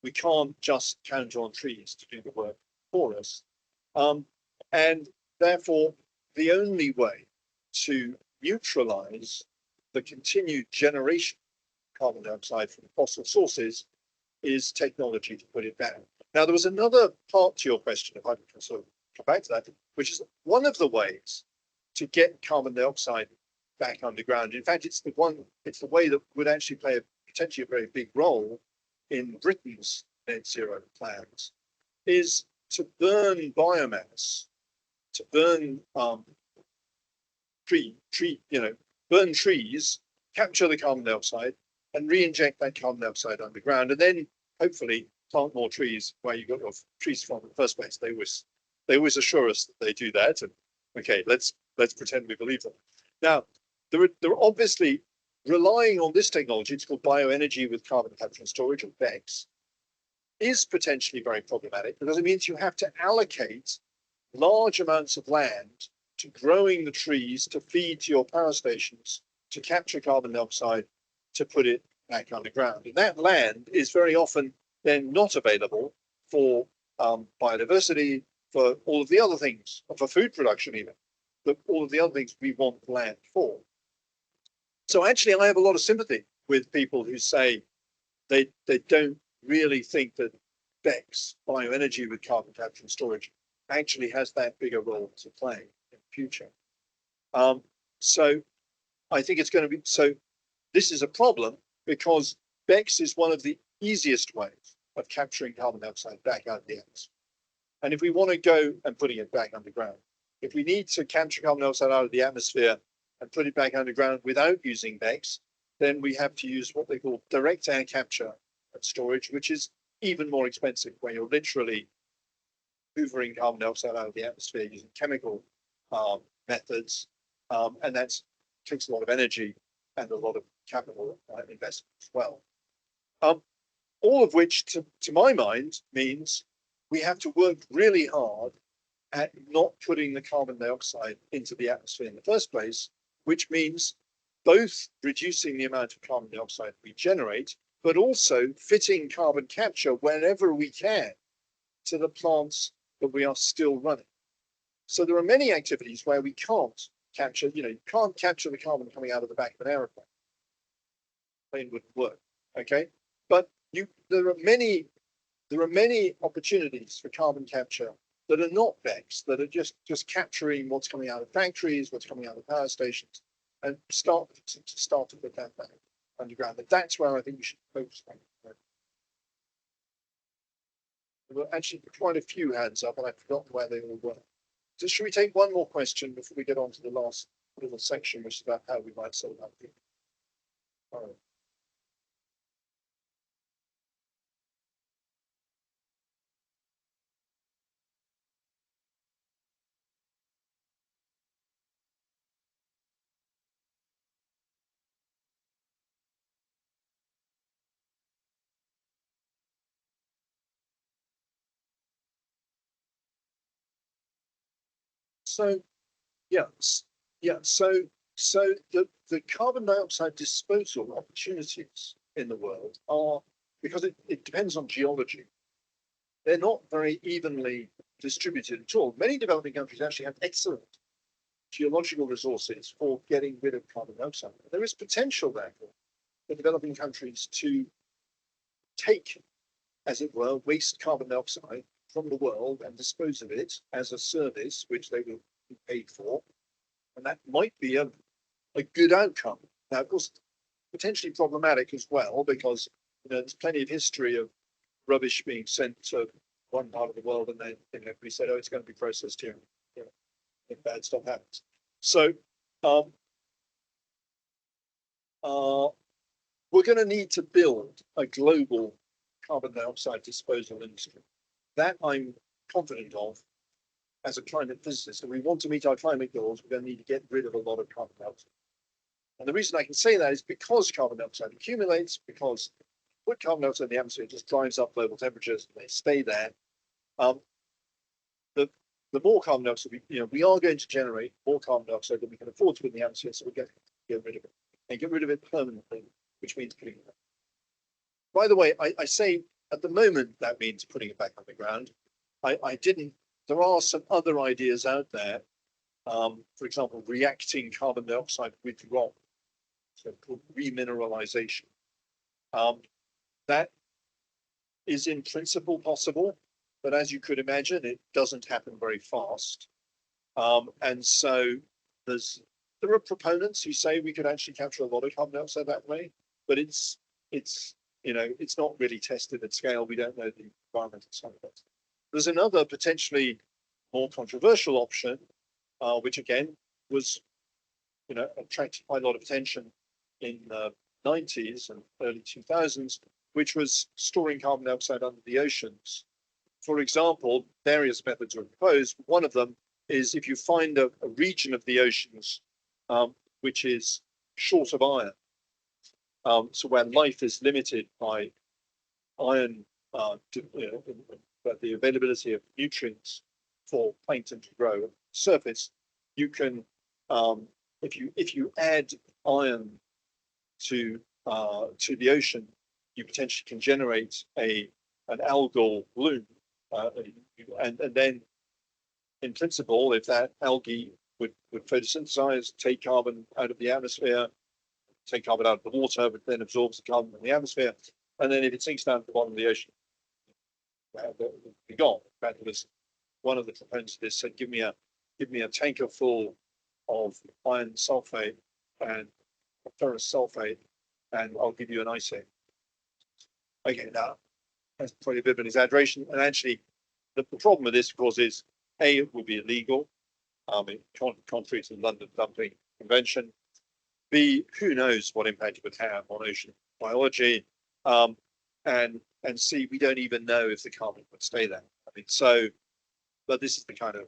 Speaker 2: we can't just count on trees to do the work for us. And therefore, the only way to neutralize the continued generation of carbon dioxide from fossil sources is technology to put it down. Now, there was another part to your question, if I can sort of come back to that, which is one of the ways to get carbon dioxide back underground. In fact, it's the way that would actually play potentially a very big role in Britain's net zero plans, is to burn biomass, to burn burn trees, capture the carbon dioxide, and re-inject that carbon dioxide underground, and then hopefully plant more trees where you got your trees from in the first place. They always assure us that they do that. And okay, let's pretend we believe them. Now, they're obviously relying on this technology. It's called bioenergy with carbon capture and storage, or BECCS, is potentially very problematic because it means you have to allocate large amounts of land to growing the trees to feed to your power stations to capture carbon dioxide, to put it
Speaker 7: back underground. And that land is very often then not available for biodiversity, for all of the other things, for food production even, but all of the other things we want land for. So actually, I have a lot of sympathy with people who say they don't really think that BECCS, bioenergy with carbon capture and storage, actually has that bigger role to play in the future. So I think it's going to be, so this is a problem because BECCS is one of the easiest ways of capturing carbon dioxide back out of the atmosphere. And if we want to go and putting it back underground, if we need to capture carbon dioxide out of the atmosphere and put it back underground without using BECCS, then we have to use what they call direct air capture and storage, which is even more expensive, where you're literally hoovering carbon dioxide out of the atmosphere using chemical methods, and that takes a lot of energy and a lot of capital investment as well. All of which, to my mind, means we have to work really hard at not putting the carbon dioxide into the atmosphere in the first place, which means both reducing the amount of carbon dioxide we generate, but also fitting carbon capture wherever we can to the plants that we are still running. So there are many activities where we can't capture, you can't capture the carbon coming out of the back of an aeroplane. Plane wouldn't work, okay? But there are many opportunities for carbon capture that are not BECCS, that are just capturing what's coming out of factories, what's coming out of power stations, and start to put that back underground. But that's where I think we should focus on. There were actually quite a few hands up, and I've forgotten where they all were. So should we take one more question before we get on to the last little section, which is about how we might solve that problem? All right. So, so the carbon dioxide disposal opportunities in the world are, because it depends on geology, they're not very evenly distributed at all. Many developing countries actually have excellent geological resources for getting rid of carbon dioxide. There is potential, therefore, for developing countries to take, as it were, waste carbon dioxide from the world and dispose of it as a service, which they will be paid for. And that might be a good outcome. Now, of course, potentially problematic as well, because there's plenty of history of rubbish being sent to one part of the world, and then we said, oh, it's going to be processed here. If bad stuff happens. So we're going to need to build a global carbon dioxide disposal industry. That I'm confident of as a climate physicist. And we want to meet our climate goals, we're going to need to get rid of a lot of carbon dioxide. And the reason I can say that is because carbon dioxide accumulates, because put carbon dioxide in the atmosphere, it just drives up global temperatures and they stay there. The more carbon dioxide, we are going to generate more carbon dioxide than we can afford to put in the atmosphere, so we're going to get rid of it. And get rid of it permanently, which means putting it back. By the way, I say at the moment that means putting it back on the ground. There are some other ideas out there. For example, reacting carbon dioxide with rock, so called remineralization. That is in principle possible, but as you could imagine, it doesn't happen very fast. And so there are proponents who say we could actually capture a lot of carbon dioxide that way, but it's not really tested at scale. We don't know the environmental side of it. There's another potentially more controversial option, which again was, attracted quite a lot of attention in the 90s and early 2000s, which was storing carbon dioxide under the oceans. For example, various methods are proposed. One of them is if you find a region of the oceans which is short of iron, so where life is limited by iron, but the availability of nutrients for plankton to grow at the surface, you can, if you add iron to to the ocean, you potentially can generate an algal bloom, and then in principle, if that algae would photosynthesize, take carbon out of the atmosphere, take carbon out of the water, but then absorbs the carbon in the atmosphere, and then if it sinks down to the bottom of the ocean, be gone. In fact, was one of the proponents of this said, give me a tanker full of iron sulfate and ferrous sulfate, and I'll give you an ice age. Okay, now that's probably a bit of an exaggeration. And actually, the problem with this, of course, is A, it would be illegal, contrary to the London Dumping Convention. B, who knows what impact it would have on ocean biology. And C, we don't even know if the carbon would stay there. I mean, so, but this is the kind of,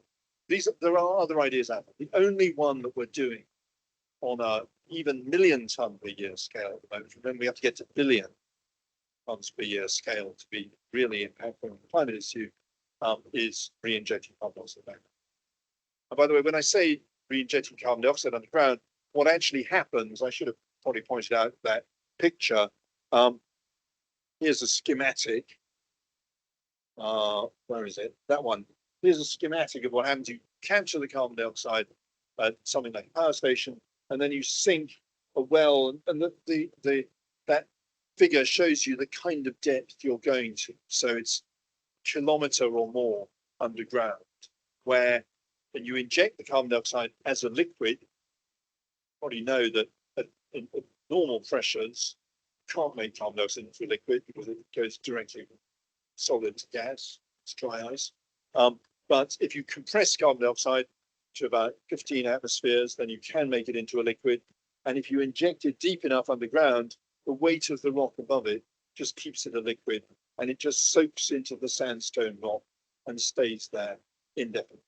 Speaker 7: there are other ideas out there. The only one that we're doing on a even million ton per year scale at the moment, remember we have to get to billion tons per year scale to be really impactful on the climate issue, is re-injecting carbon dioxide back. And by the way, when I say re-injecting carbon dioxide underground, what actually happens, I should have probably pointed out that picture. Here's a schematic. Where is it? That one. Here's a schematic of what happens. You capture the carbon dioxide at something like a power station, and then you sink a well, and that figure shows you the kind of depth you're going to. So it's a kilometer or more underground, where when you inject the carbon dioxide as a liquid, you probably know that at normal pressures, you can't make carbon dioxide into a liquid because it goes directly from solid to gas. It's dry ice. But if you compress carbon dioxide to about 15 atmospheres, then you can make it into a liquid. And if you inject it deep enough underground, the weight of the rock above it just keeps it a liquid, and it just soaks into the sandstone rock and stays there indefinitely.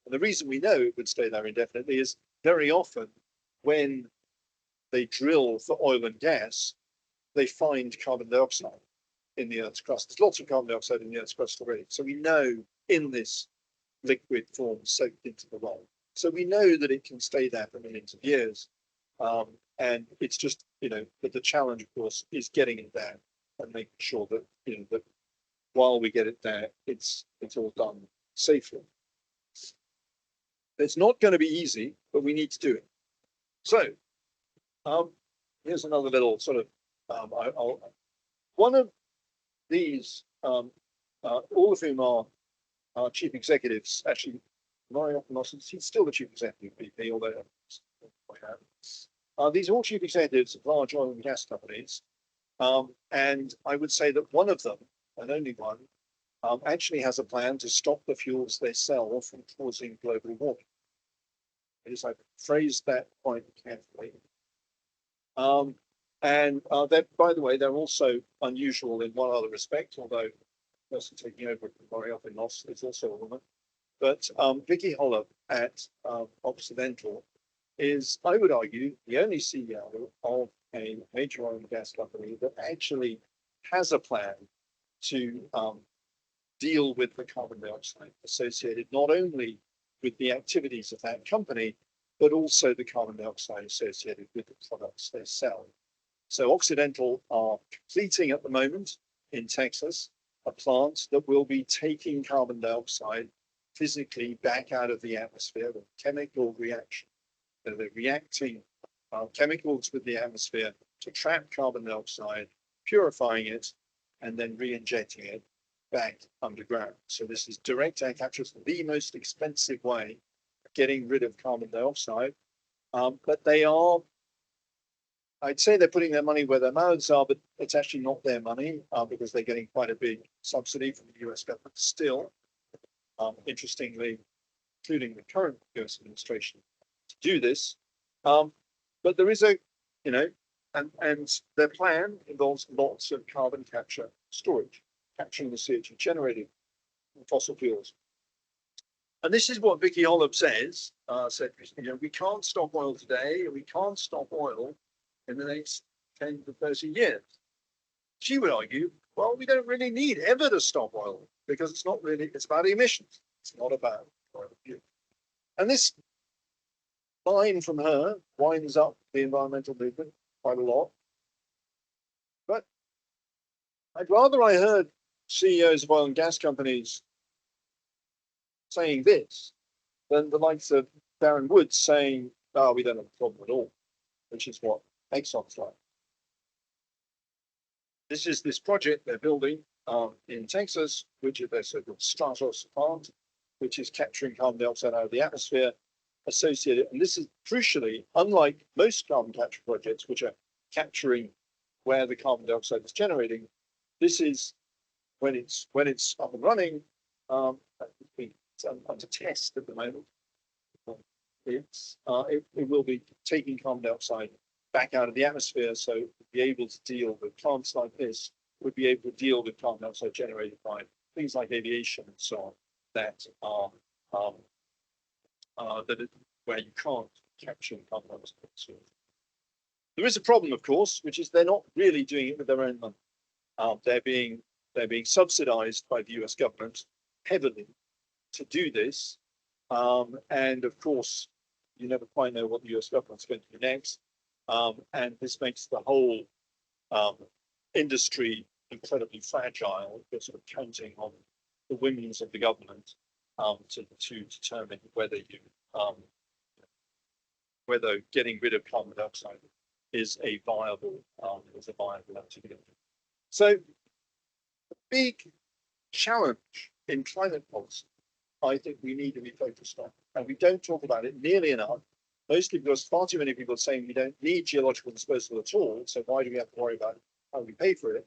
Speaker 7: And the reason we know it would stay there indefinitely is very often when they drill for oil and gas, they find carbon dioxide in the Earth's crust. There's lots of carbon dioxide in the Earth's crust already. So we know in this liquid form soaked into the rock. So we know that it can stay there for millions of years. And it's just, but the challenge, of course, is getting it there and making sure that, that while we get it there, it's all done safely. It's not going to be easy, but we need to do it. So here's another little sort of, one of these, all of whom are chief executives, actually, he's still the chief executive of BP, although these are all chief executives of large oil and gas companies. And I would say that one of them, and only one, actually has a plan to stop the fuels they sell from causing global warming. I phrased that quite carefully. And by the way, they're also unusual in one other respect, although the person taking over very often lost is also a woman. But Vicky Hollop at Occidental is, I would argue, the only CEO of a major oil and gas company that actually has a plan to deal with the carbon dioxide associated not only with the activities of that company, but also the carbon dioxide associated with the products they sell. So Occidental are completing at the moment in Texas a plant that will be taking carbon dioxide physically back out of the atmosphere with chemical reaction. So they're reacting chemicals with the atmosphere to trap carbon dioxide, purifying it, and then re-injecting it back underground. So this is direct air capture. It's the most expensive way of getting rid of carbon dioxide. But they are, I'd say they're putting their money where their mouths are, but it's actually not their money because they're getting quite a big subsidy from the US government still. Interestingly, including the current US administration to do this. But there is and their plan involves lots of carbon capture storage, capturing the CO2 generated from fossil fuels. And this is what Vicky Hollop says, we can't stop oil today, and we can't stop oil in the next 10 to 30 years. She would argue, well, we don't really need ever to stop oil because it's about emissions. It's not about oil. And this line from her winds up the environmental movement quite a lot.
Speaker 2: I'd rather I heard CEOs of oil and gas companies saying this than the likes of Darren Woods saying, "Oh, we don't have a problem at all," which is what Exxon's like. This is this project they're building in Texas, which is their so-called Stratos plant, which is capturing carbon dioxide out of the atmosphere associated. And this is crucially, unlike most carbon capture projects, which are capturing where the carbon dioxide is generating, this is when it's up and running. It's under test at the moment. It will be taking carbon dioxide back out of the atmosphere, so be able to deal with plants like this would be able to deal with carbon dioxide generated by things like aviation and so on that are where you can't capture carbon dioxide. So there is a problem, of course, which is they're not really doing it with their own money. They're being subsidized by the US government heavily to do this. And of course, you never quite know what the US government's going to do next. And this makes the whole industry incredibly fragile. You're sort of counting on the whims of the government to determine whether whether getting rid of carbon dioxide is a viable activity. So the big challenge in climate policy, I think we need to be focused on, and we don't talk about it nearly enough, mostly because far too many people are saying we don't need geological disposal at all, so why do we have to worry about how we pay for it?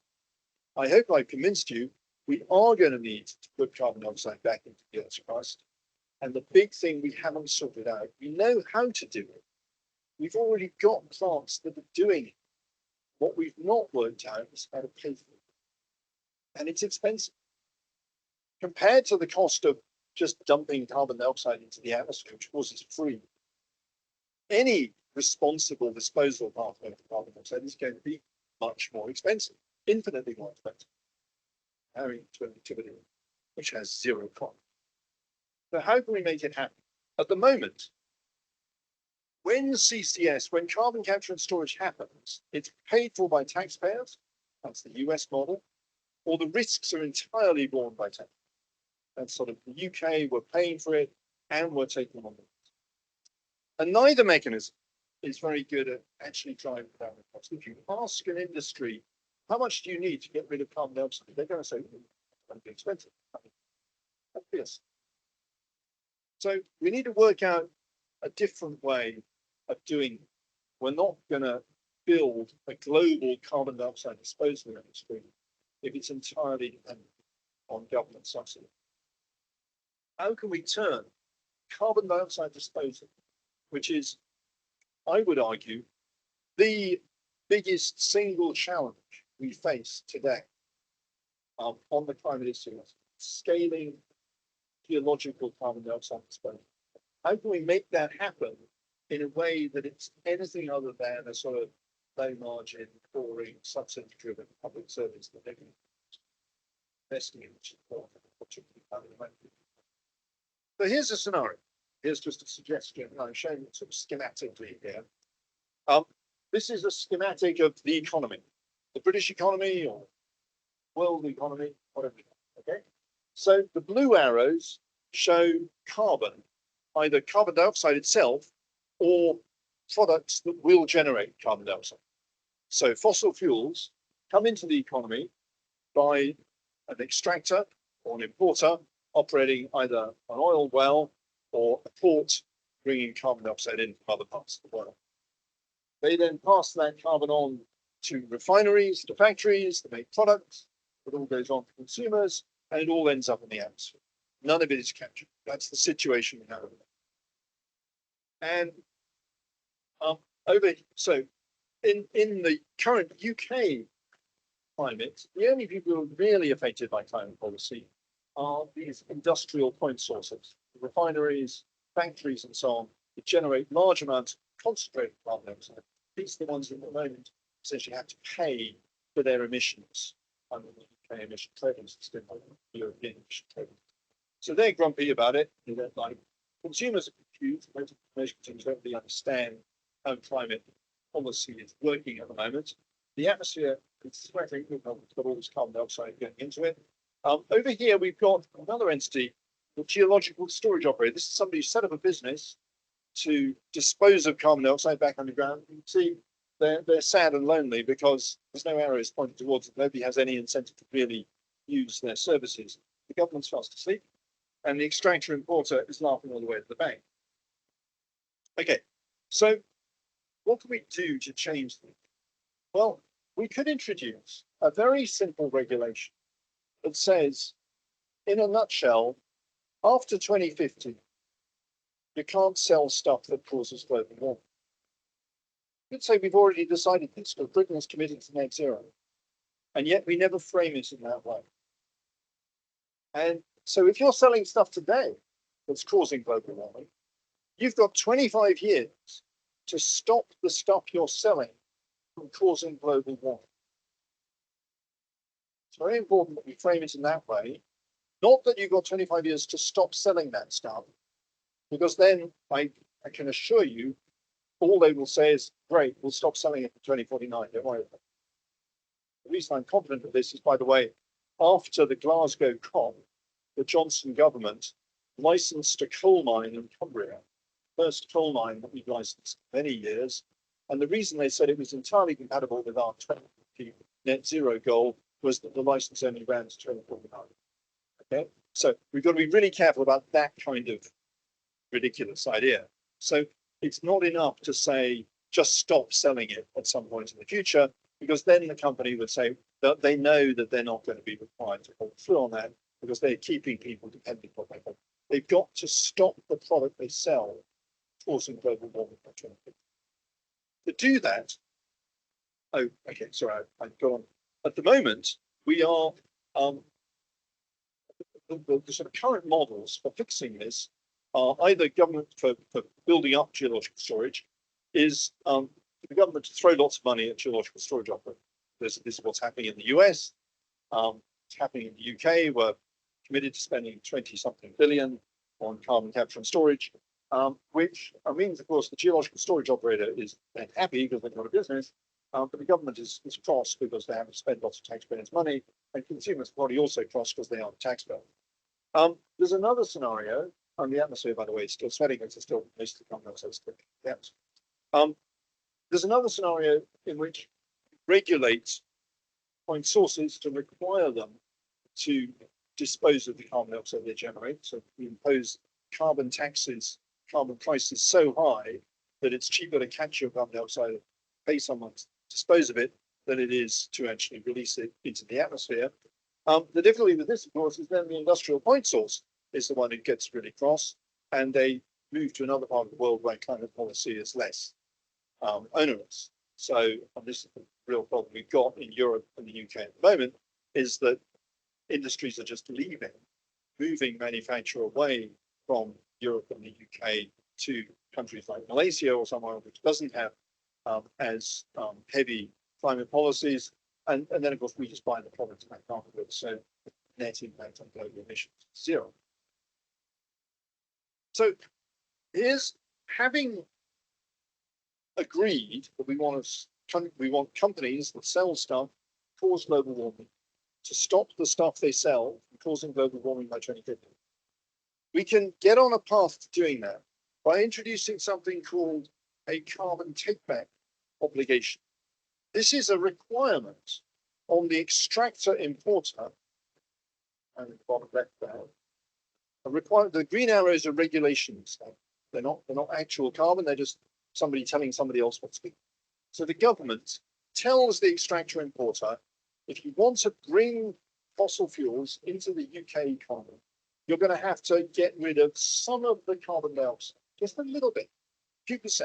Speaker 2: I hope I've convinced you we are going to need to put carbon dioxide back into the Earth's crust. And the big thing we haven't sorted out, we know how to do it. We've already got plants that are doing it. What we've not worked out is how to pay for it. And it's expensive. Compared to the cost of just dumping carbon dioxide into the atmosphere, which of course is free, any responsible disposal pathway for carbon dioxide is going to be much more expensive, infinitely more expensive, having to an activity which has zero cost. So how can we make it happen? At the moment, when CCS, when carbon capture and storage happens, it's paid for by taxpayers, that's the US model, or the risks are entirely borne by taxpayers. That's sort of the UK, we're paying for it, and we're taking on the risk. And neither mechanism is very good at actually driving down the cost. If you ask an industry, how much do you need to get rid of carbon dioxide? They're going to say, it's going to be expensive. Obvious. So we need to work out a different way of doing it. We're not going to build a global carbon dioxide disposal industry if it's entirely dependent on government subsidy. How can we turn carbon dioxide disposal, which is, I would argue, the biggest single challenge we face today on the climate issue, scaling geological carbon dioxide disposal. How can we make that happen in a way that it's anything other than a sort of low margin, boring, subsidy driven public service that they're investing in? So here's a scenario. Here's just a suggestion. I'm showing it sort of schematically here. This is a schematic of the economy, the British economy or world economy, whatever. Okay. So the blue arrows show carbon, either carbon dioxide itself or products that will generate carbon dioxide. So fossil fuels come into the economy by an extractor or an importer operating either an oil well or a port bringing carbon dioxide in from other parts of the world. They then pass that carbon on to refineries, to factories, to make products. It all goes on to consumers, and it all ends up in the atmosphere. None of it is captured. That's the situation we have. And so in the current UK climate, the only people who are really affected by climate policy are these industrial point sources, refineries, factories, and so on, that generate large amounts of concentrated carbon dioxide. These are the ones that at the moment essentially have to pay for their emissions under the UK emission trading system, the European emission trading. So they're grumpy about it. They don't like it. Consumers are confused. Most consumers don't really understand how climate policy is working at the moment. The atmosphere it's sweating, we've got all this carbon dioxide getting into it. Over here, we've got another entity, the geological storage operator. This is somebody who set up a business to dispose of carbon dioxide back underground. You can see they're sad and lonely because there's no arrows pointing towards it. Nobody has any incentive to really use their services. The government's fast asleep, and the extractor importer is laughing all the way to the bank. Okay, so what can we do to change them? Well, we could introduce a very simple regulation that says, in a nutshell, after 2050, you can't sell stuff that causes global warming. You'd say we've already decided this because Britain is committed to net zero, and yet we never frame it in that way. And so if you're selling stuff today that's causing global warming, you've got 25 years to stop the stuff you're selling from causing global warming. It's very important that we frame it in that way. Not that you've got 25 years to stop selling that stuff, because then I can assure you, all they will say is, great, we'll stop selling it in 2049, don't worry about it. The reason I'm confident of this is, by the way, after the Glasgow COP, the Johnson government licensed a coal mine in Cumbria, first coal mine that we've licensed for many years. And the reason they said it was entirely compatible with our 2050 net zero goal was that the license only ran to 2049. Okay, so we've got to be really careful about that kind of ridiculous idea. So it's not enough to say just stop selling it at some point in the future, because then the company would say that they know that they're not going to be required to follow through on that because they're keeping people dependent on them. They've got to stop the product they sell causing global warming by 2050. To do that, oh, okay, sorry, I've gone. At the moment, we are the sort of current models for fixing this are either government for building up geological storage is the government to throw lots of money at geological storage operators. This is what's happening in the US. It's happening in the UK. We're committed to spending 20-something billion on carbon capture and storage, which means, of course, the geological storage operator is happy because they've got a business, but the government is cross because they haven't spent lots of taxpayers' money, and consumers are probably also cross because they aren't taxpayers. There's another scenario, and the atmosphere, by the way, is still sweating. It's still most of the carbon dioxide still in the atmosphere. There's another scenario in which regulates point sources to require them to dispose of the carbon dioxide they generate. So we impose carbon taxes, carbon prices so high that it's cheaper to catch your carbon dioxide, pay someone to dispose of it, than it is to actually release it into the atmosphere. The difficulty with this, of course, is then the industrial point source is the one who gets really cross, and they move to another part of the world where climate policy is less onerous. So, and this is the real problem we've got in Europe and the UK at the moment, is that industries are just leaving, moving manufacture away from Europe and the UK to countries like Malaysia or somewhere which doesn't have as heavy climate policies. And then, of course, we just buy the products back afterwards. So net impact on global emissions is zero. So here's having agreed that we want companies that sell stuff cause global warming to stop the stuff they sell from causing global warming by 2050. We can get on a path to doing that by introducing something called a carbon take-back obligation. This is a requirement on the extractor importer, and the bottom left there. The green arrows are regulations. They're not actual carbon. They're just somebody telling somebody else what to do. So the government tells the extractor importer, if you want to bring fossil fuels into the UK economy, you're going to have to get rid of some of the carbon dioxide, just a little bit, 2%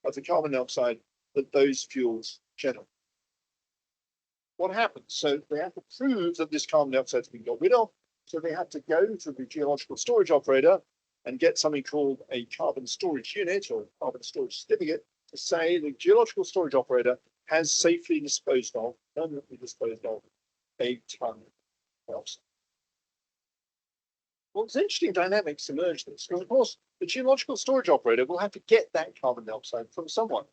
Speaker 2: of the carbon dioxide that those fuels generate. What happens? So they have to prove that this carbon dioxide has been got rid of. So they have to go to the geological storage operator and get something called a carbon storage unit or carbon storage certificate to say the geological storage operator has safely disposed of, permanently disposed of, a ton of dioxide. Well, there's interesting dynamics emerge this, because of course the geological storage operator will have to get that carbon dioxide from someone.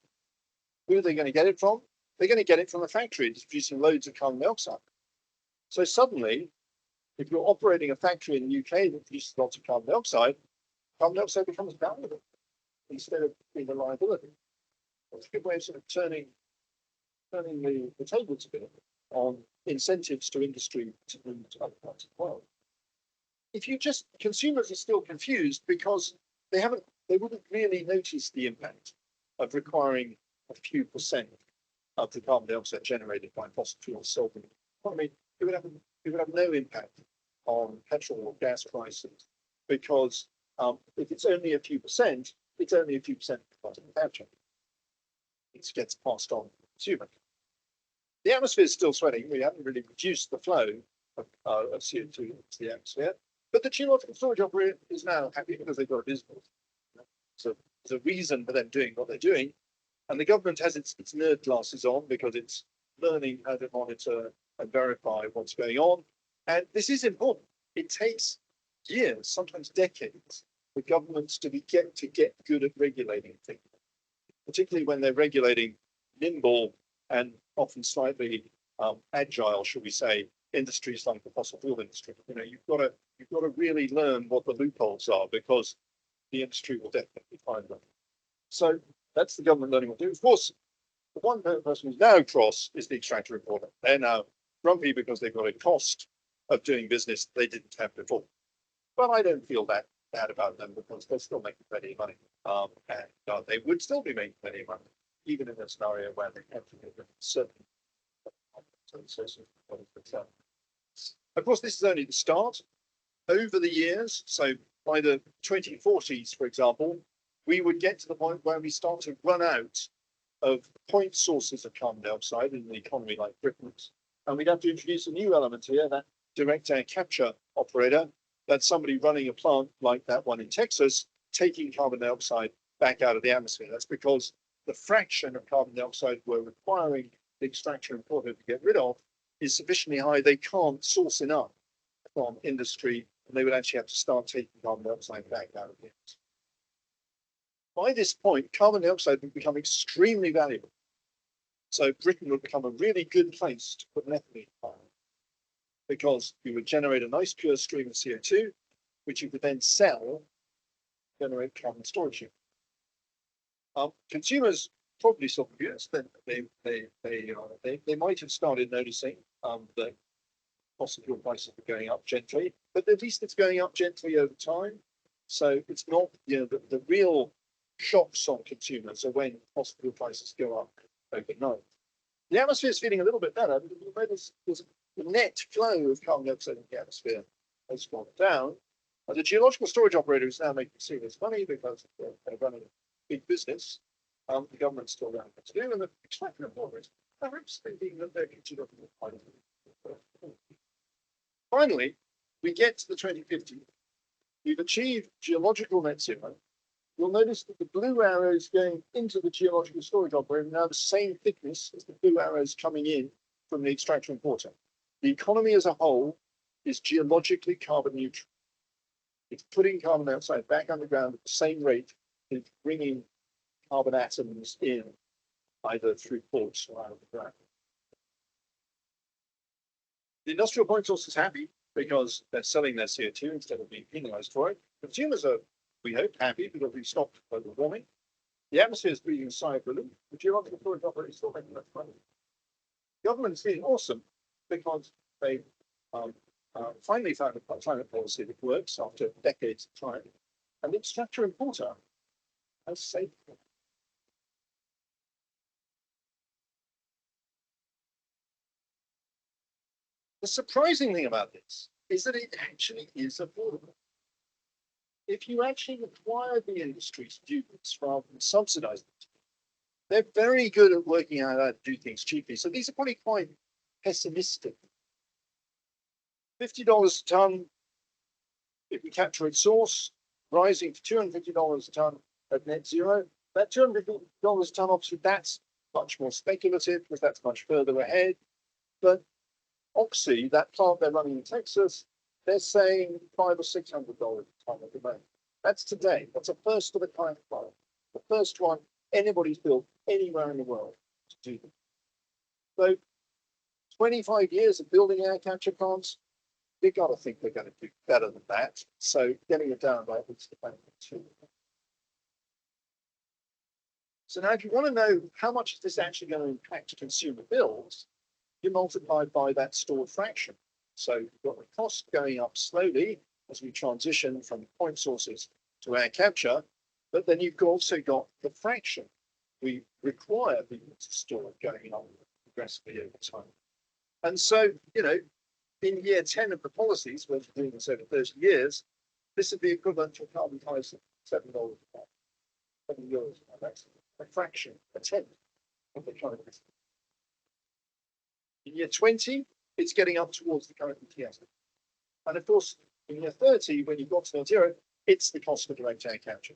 Speaker 2: Who are they going to get it from? they're going to get it from a factory that's producing loads of carbon dioxide. So suddenly, if you're operating a factory in the UK that produces lots of carbon dioxide becomes valuable instead of being a liability. It's a good way of sort of turning the tables a bit on incentives to industry to move to other parts of the world. If you just, consumers are still confused because they wouldn't really notice the impact of requiring a few percent of the carbon dioxide generated by fossil fuels sold in the economy. It would have no impact on petrol or gas prices because if it's only a few percent, it's only a few percent of the capture. It gets passed on to the consumer. The atmosphere is still sweating. We haven't really reduced the flow of CO2 into the atmosphere, but the geological storage operator is now happy because they've got a business. So there's a reason for them doing what they're doing, and the government has its nerd glasses on because it's learning how to monitor and verify what's going on. And this is important. It takes years, sometimes decades, for governments to get good at regulating things, particularly when they're regulating nimble and often slightly agile, shall we say, industries like the fossil fuel industry. You know, you've got to really learn what the loopholes are because the industry will definitely find them. So that's the government learning what to do. Of course, the one person who's now cross is the extractor importer. They're now grumpy because they've got a cost of doing business they didn't have before. But I don't feel that bad about them because they're still making plenty of money. And they would still be making plenty of money, even in a scenario where they have to get certain. Of course, this is only the start. Over the years, so by the 2040s, for example, we would get to the point where we start to run out of point sources of carbon dioxide in an economy like Britain's. And we'd have to introduce a new element here, that direct air capture operator. That's somebody running a plant like that one in Texas, taking carbon dioxide back out of the atmosphere. That's because the fraction of carbon dioxide we're requiring the extractor importer to get rid of is sufficiently high, they can't source enough from industry, and they would actually have to start taking carbon dioxide back out of the atmosphere. By this point, carbon dioxide would become extremely valuable. So Britain would become a really good place to put an ethylene plant because you would generate a nice pure stream of CO2, which you could then sell, generate carbon storage unit. Consumers probably still confused. They might have started noticing that fossil fuel prices are going up gently, but at least it's going up gently over time. So it's not, you know, the real shocks on consumers are when fossil fuel prices go up overnight. The atmosphere is feeling a little bit better, but you'll notice there's the net flow of carbon dioxide in the atmosphere has gone down. And the geological storage operator is now making serious money because they're running a big business. The government's still around what to do, and the extractor importers are thinking that they're considering. Finally, we get to the 2050. We've achieved geological net zero. You'll notice that the blue arrows going into the geological storage operator are now the same thickness as the blue arrows coming in from the extractor importer. The economy as a whole is geologically carbon neutral. It's putting carbon dioxide back underground at the same rate as bringing carbon atoms in, either through ports or out of the ground. The industrial point source is happy because they're selling their CO2 instead of being penalized for it. Consumers are, we hope, happy because we've stopped global warming. The atmosphere is breathing a sigh of relief. The geological storage operator is still making that money. Government is feeling awesome because they finally found a climate policy that works after decades of trying. And the extractor importer has saved them. The surprising thing about this is that it actually is affordable. If you actually require the industry to do this rather than subsidize it, they're very good at working out how to do things cheaply. So these are probably quite pessimistic. $50 a ton if we capture its source, rising to $250 a ton at net zero. That $250 a ton, obviously, that's much more speculative because that's much further ahead. But Oxy, that plant they're running in Texas, they're saying $500 or $600 a ton at the moment. That's today. That's a first of a kind plant. The first one anybody's built anywhere in the world to do them. So 25 years of building air capture plants, you got to think they're going to do better than that. So getting it down by at least the benefit too. So now if you want to know how much is this actually going to impact consumer bills, you multiply by that stored fraction. So you've got the cost going up slowly as we transition from point sources to air capture, but then you've also got the fraction we require people to store going up progressively over time. And so, you know, in year 10 of the policies, we're doing this over 30 years, this would be equivalent to a carbon price of $7 a ton, €7. That's a fraction, a tenth of the current. In year 20, it's getting up towards the current ETS. And of course, in year 30, when you've got to net zero, it's the cost of direct air capture.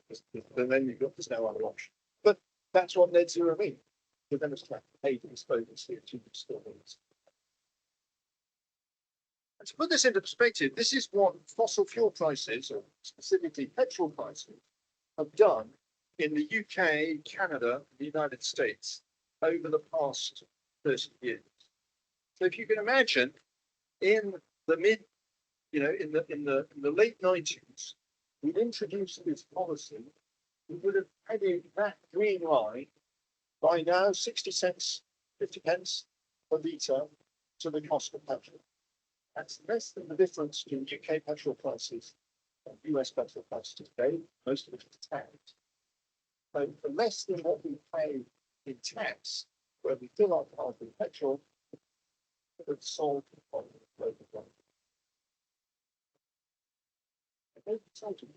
Speaker 2: And then you've got, there's no other option. But that's what net zero means. You're going to have to pay to dispose of CO2 storage. And to put this into perspective, this is what fossil fuel prices, or specifically petrol prices, have done in the UK, Canada, and the United States over the past 30 years. So if you can imagine, in the mid, you know, in the late 90s, we'd introduced this policy. We would have added that green line by now 60 cents, 50 pence per litre to the cost of petrol. That's less than the difference between UK petrol prices and US petrol prices today. Most of it is taxed. So for less than what we pay in tax, where we fill up cars with petrol, it would solve the problem of global warming. Okay, solve it.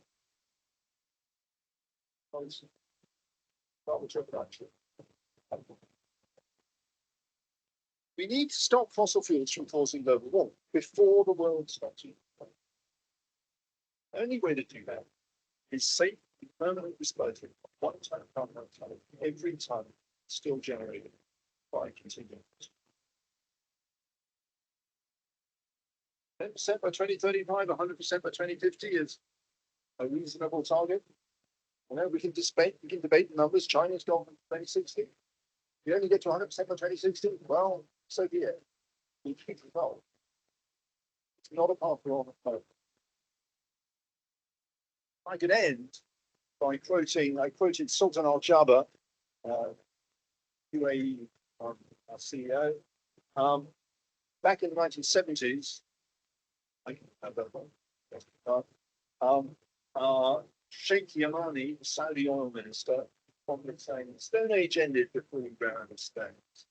Speaker 2: We need to stop fossil fuels from causing global warming before the world stops using them. The only way to do that is safe and permanent disposal of one-ton carbon dioxide every ton still generated by continuing. 10% by 2035, 100% by 2050 is a reasonable target. You know, we can debate the numbers. China's gone 2060. You only get to 100% by 2060. Well, so be it. We keep it going. It's not a path we're on at the moment. I could end by quoting, I quoted Sultan Al Jaber, UAE our CEO, back in the 1970s. I can have that one. Sheikh Yamani, the Saudi oil minister, probably saying the Stone Age ended before we ran out of stones,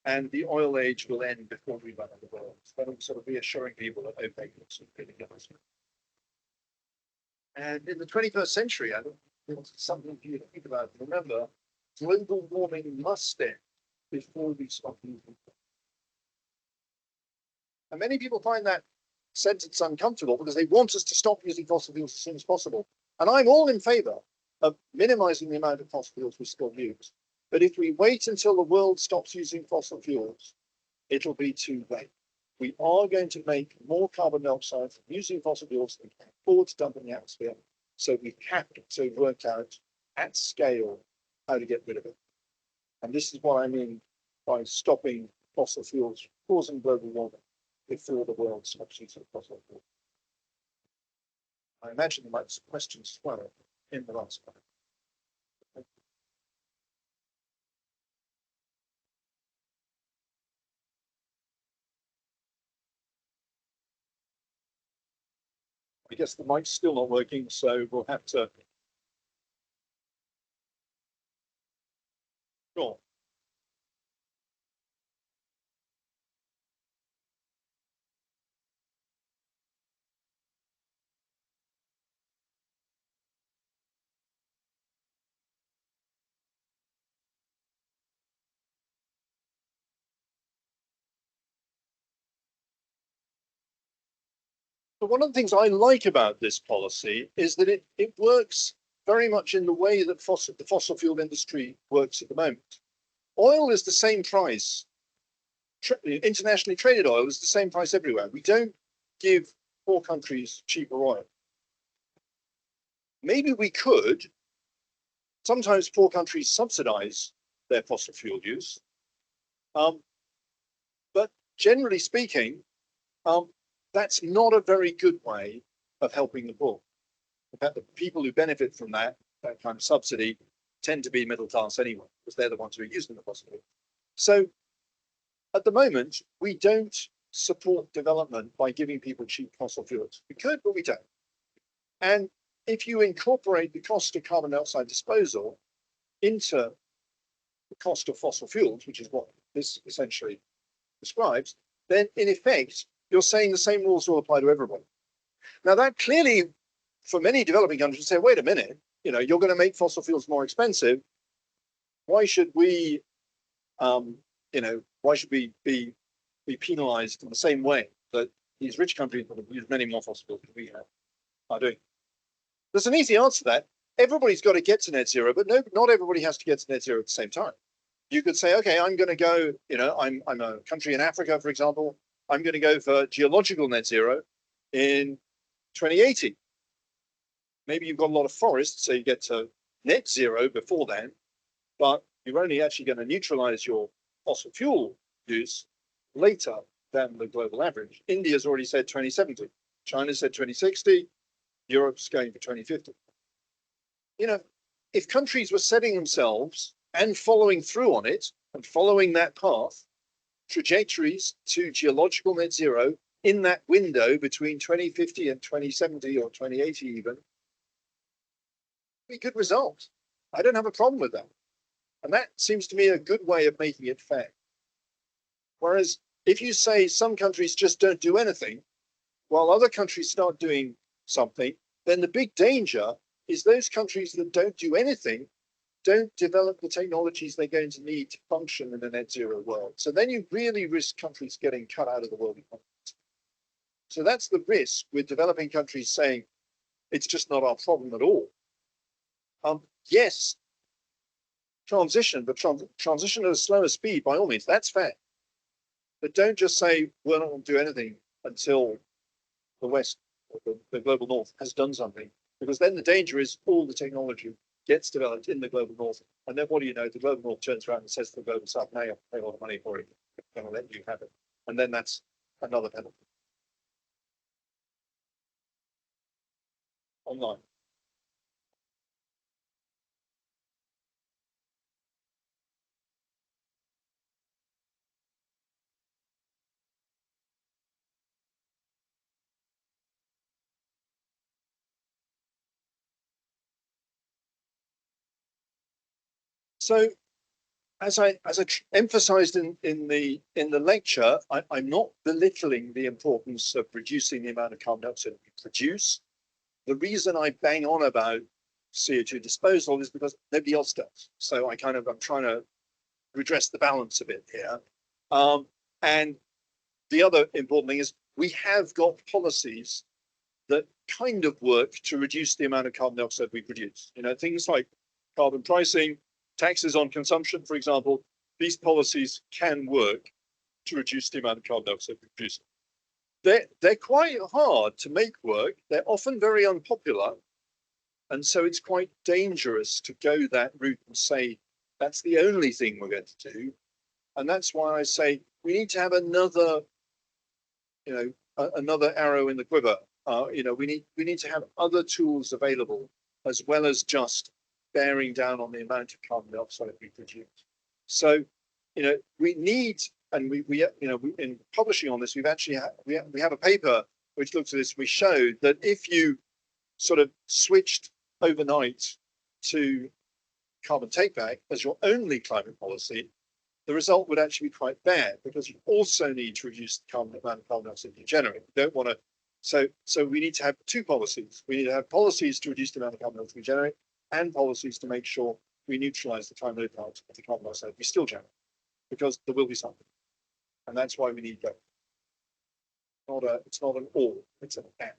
Speaker 2: and the oil age will end before we run out of oil. So I'm sort of reassuring people that OPEC is getting us. And in the 21st century, I think it's something for you to think about. Remember, global warming must end before we stop using it. And many people find that sentence uncomfortable because they want us to stop using fossil fuels as soon as possible. And I'm all in favor of minimizing the amount of fossil fuels we still use. But if we wait until the world stops using fossil fuels, it'll be too late. We are going to make more carbon dioxide from using fossil fuels than we can afford to dump in the atmosphere. So we have to work out at scale how to get rid of it. And this is what I mean by stopping fossil fuels causing global warming before the world stops using fossil fuels. I imagine there might be some questions as well in the last one. I guess the mic's still not working, so we'll have to. Sure. But one of the things I like about this policy is that it works very much in the way that the fossil fuel industry works at the moment. Oil is the same price. Internationally traded oil is the same price everywhere. We don't give poor countries cheaper oil. Maybe we could. Sometimes poor countries subsidize their fossil fuel use.
Speaker 7: generally speaking, that's not a very good way of helping the poor. In fact, the people who benefit from that kind of subsidy tend to be middle class anyway, because they're the ones who are using the fossil fuel. So at the moment, we don't support development by giving people cheap fossil fuels. We could, but we don't. And if you incorporate the cost of carbon dioxide disposal into the cost of fossil fuels, which is what this essentially describes, then in effect, you're saying the same rules will apply to everybody. Now that clearly, for many developing countries, say, wait a minute, you know, you're going to make fossil fuels more expensive. Why should we, you know, why should we be penalized in the same way that these rich countries that have used many more fossil fuels than we have are doing? There's an easy answer to that. Everybody's got to get to net zero, but no, not everybody has to get to net zero at the same time. You could say, okay, I'm going to go, you know, I'm a country in Africa, for example, I'm going to go for geological net zero in 2080. Maybe you've got a lot of forests, so you get to net zero before then, but you're only actually going to neutralize your fossil fuel use later than the global average. India's already said 2070. China said 2060. Europe's going for 2050. You know, if countries were setting themselves and following through on it and following that path, trajectories to geological net zero in that window between 2050 and 2070 or 2080 even, be a good result. I don't have a problem with that. And that seems to me a good way of making it fair. Whereas if you say some countries just don't do anything, while other countries start doing something, then the big danger is those countries that don't do anything don't develop the technologies they're going to need to function in a net zero world. So then you really risk countries getting cut out of the world economy. So that's the risk with developing countries saying it's just not our problem at all. Yes, transition, but transition at a slower speed by all means, that's fair. But don't just say we're not going to do anything until the West, or the global North, has done something, because then the danger is all the technology gets developed in the global North, and then what do you know? The global North turns around and says to the global South, "Now you have to pay a lot of money for it. I'm going to let you have it," and then that's another penalty. Online. So, as I emphasised in the lecture, I'm not belittling the importance of reducing the amount of carbon dioxide we produce. The reason I bang on about CO2 disposal is because nobody else does. So I'm trying to redress the balance a bit here. And the other important thing is we have got policies that kind of work to reduce the amount of carbon dioxide we produce. You know, things like carbon pricing, taxes on consumption, for example, these policies can work to reduce the amount of carbon dioxide we produce. They're quite hard to make work. They're often very unpopular. And so it's quite dangerous to go that route and say, that's the only thing we're going to do. And that's why I say we need to have another, you know, another arrow in the quiver. You know, we need to have other tools available as well as just bearing down on the amount of carbon dioxide we produce. So, you know, we need, and we you know, in publishing on this, we've actually we have a paper which looks at this. We showed that if you sort of switched overnight to carbon take back as your only climate policy, the result would actually be quite bad, because you also need to reduce the amount of carbon dioxide you generate. You don't want to. So we need to have two policies. We need to have policies to reduce the amount of carbon dioxide we generate, and policies to make sure we neutralize the time load part of the carbon dioxide we still generate, because there will be something. And that's why we need both. It's not an or, it's an and.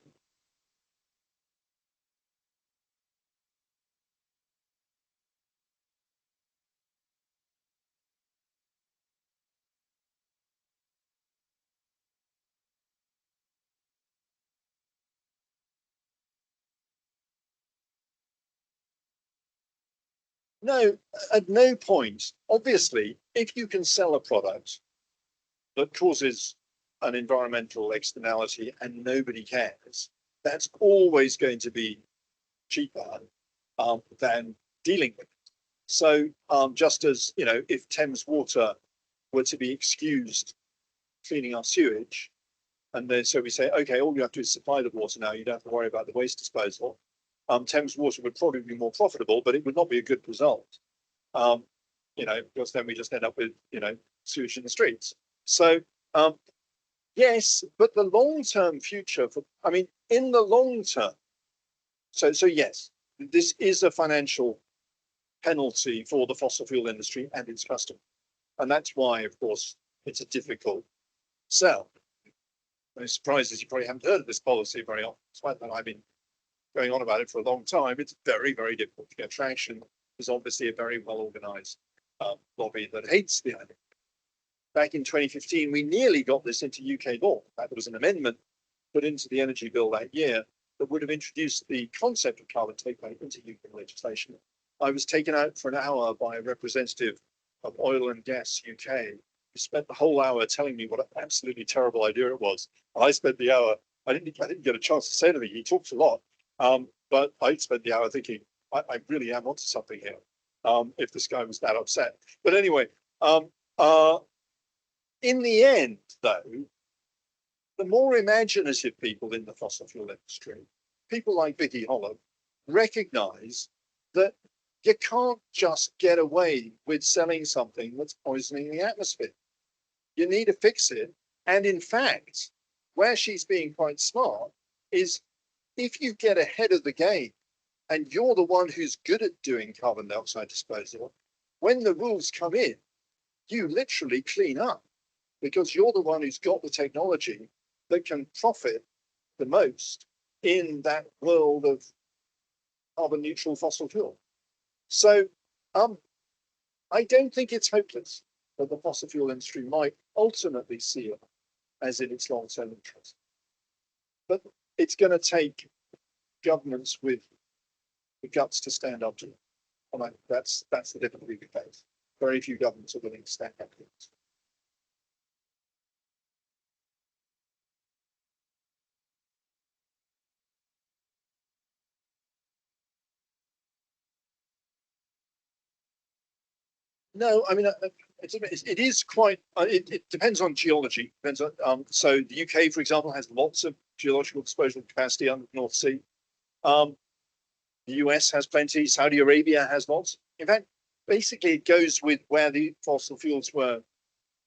Speaker 7: No, at no point. Obviously, if you can sell a product that causes an environmental externality and nobody cares, that's always going to be cheaper than dealing with it. So just as, you know, if Thames Water were to be excused cleaning our sewage, and then so we say, okay, all you have to do is supply the water now, you don't have to worry about the waste disposal. Thames Water would probably be more profitable, but it would not be a good result. You know, because then we just end up with, you know, sewage in the streets. So yes, but the long-term future for, I mean, in the long term, so yes, this is a financial penalty for the fossil fuel industry and its customers. And that's why, of course, it's a difficult sell. I'm surprised as you probably haven't heard of this policy very often, despite that I've been going on about it for a long time. It's very, very difficult to get traction. There's obviously a very well-organized lobby that hates the idea. Back in 2015, we nearly got this into UK law. There was an amendment put into the energy bill that year that would have introduced the concept of carbon take-away into UK legislation. I was taken out for an hour by a representative of Oil and Gas UK, who spent the whole hour telling me what an absolutely terrible idea it was. I spent the hour, I didn't get a chance to say anything. He talks a lot, but I spent the hour thinking, I really am onto something here, if this guy was that upset. But anyway, in the end, though, the more imaginative people in the fossil fuel industry, people like Vicky Holland, recognize that you can't just get away with selling something that's poisoning the atmosphere. You need to fix it. And in fact, where she's being quite smart is if you get ahead of the game and you're the one who's good at doing carbon dioxide disposal, when the rules come in, you literally clean up because you're the one who's got the technology that can profit the most in that world of carbon neutral fossil fuel. So I don't think it's hopeless that the fossil fuel industry might ultimately see it as in its long-term interest. But it's going to take governments with the guts to stand up to it. And that's the difficulty we face. Very few governments are willing to stand up to it. No, I mean, it is quite, it depends on geology. Depends on, so the UK, for example, has lots of geological disposal capacity under the North Sea. The US has plenty, Saudi Arabia has lots. In fact, basically it goes with where the fossil fuels were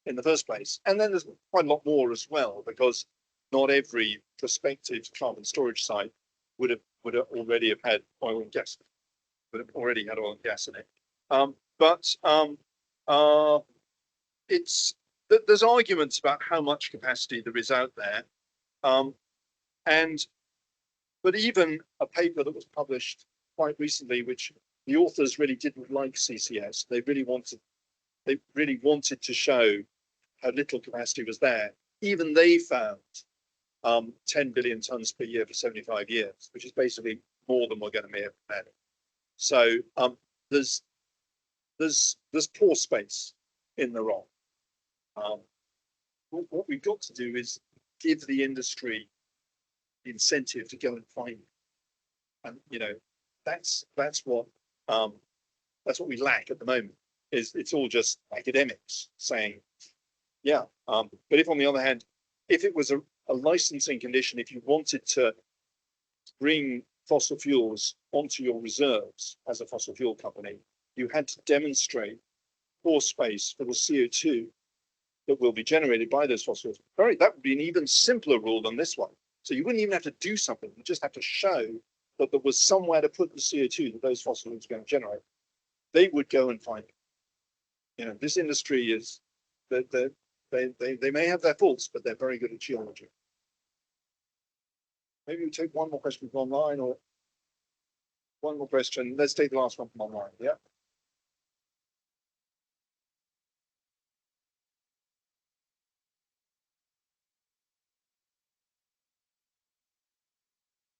Speaker 7: in the first place. And then there's quite a lot more as well, because not every prospective carbon storage site would have already have had oil and gas, would have already had oil and gas in it. But there's arguments about how much capacity there is out there. But even a paper that was published quite recently, which the authors really didn't like CCS, they really wanted to show how little capacity was there. Even they found 10 billion tons per year for 75 years, which is basically more than we're going to make now. So there's poor space in the rock. What we've got to do is give the industry the incentive to go and find it. And you know, that's what we lack at the moment. Is it's all just academics saying, yeah. But if on the other hand, if it was a licensing condition, if you wanted to bring fossil fuels onto your reserves as a fossil fuel company, you had to demonstrate pore space for the CO2 that will be generated by those fossil fuels. That would be an even simpler rule than this one. So you wouldn't even have to do something. You just have to show that there was somewhere to put the CO2 that those fossil fuels are going to generate. They would go and find it. You know, this industry is they may have their faults, but they're very good at geology. Maybe we take one more question from online, or one more question. Let's take the last one from online. Yeah.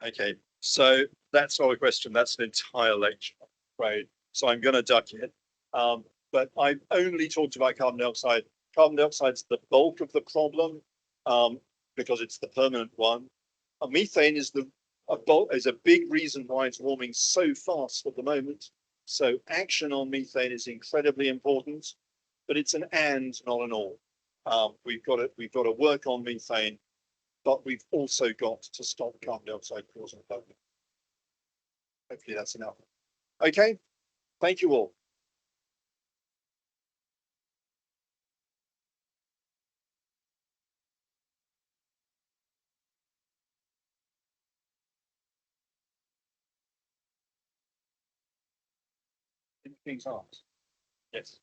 Speaker 7: Okay, so that's not a question. That's an entire lecture, right? So I'm going to duck it. But I've only talked about carbon dioxide carbon dioxide's the bulk of the problem, because it's the permanent one. Methane is is a big reason why it's warming so fast at the moment. So action on methane is incredibly important, but it's an and, not an all. We've got to work on methane, but we've also got to stop carbon dioxide causing climate. Hopefully that's enough. Okay, thank you all. Things asked. Yes.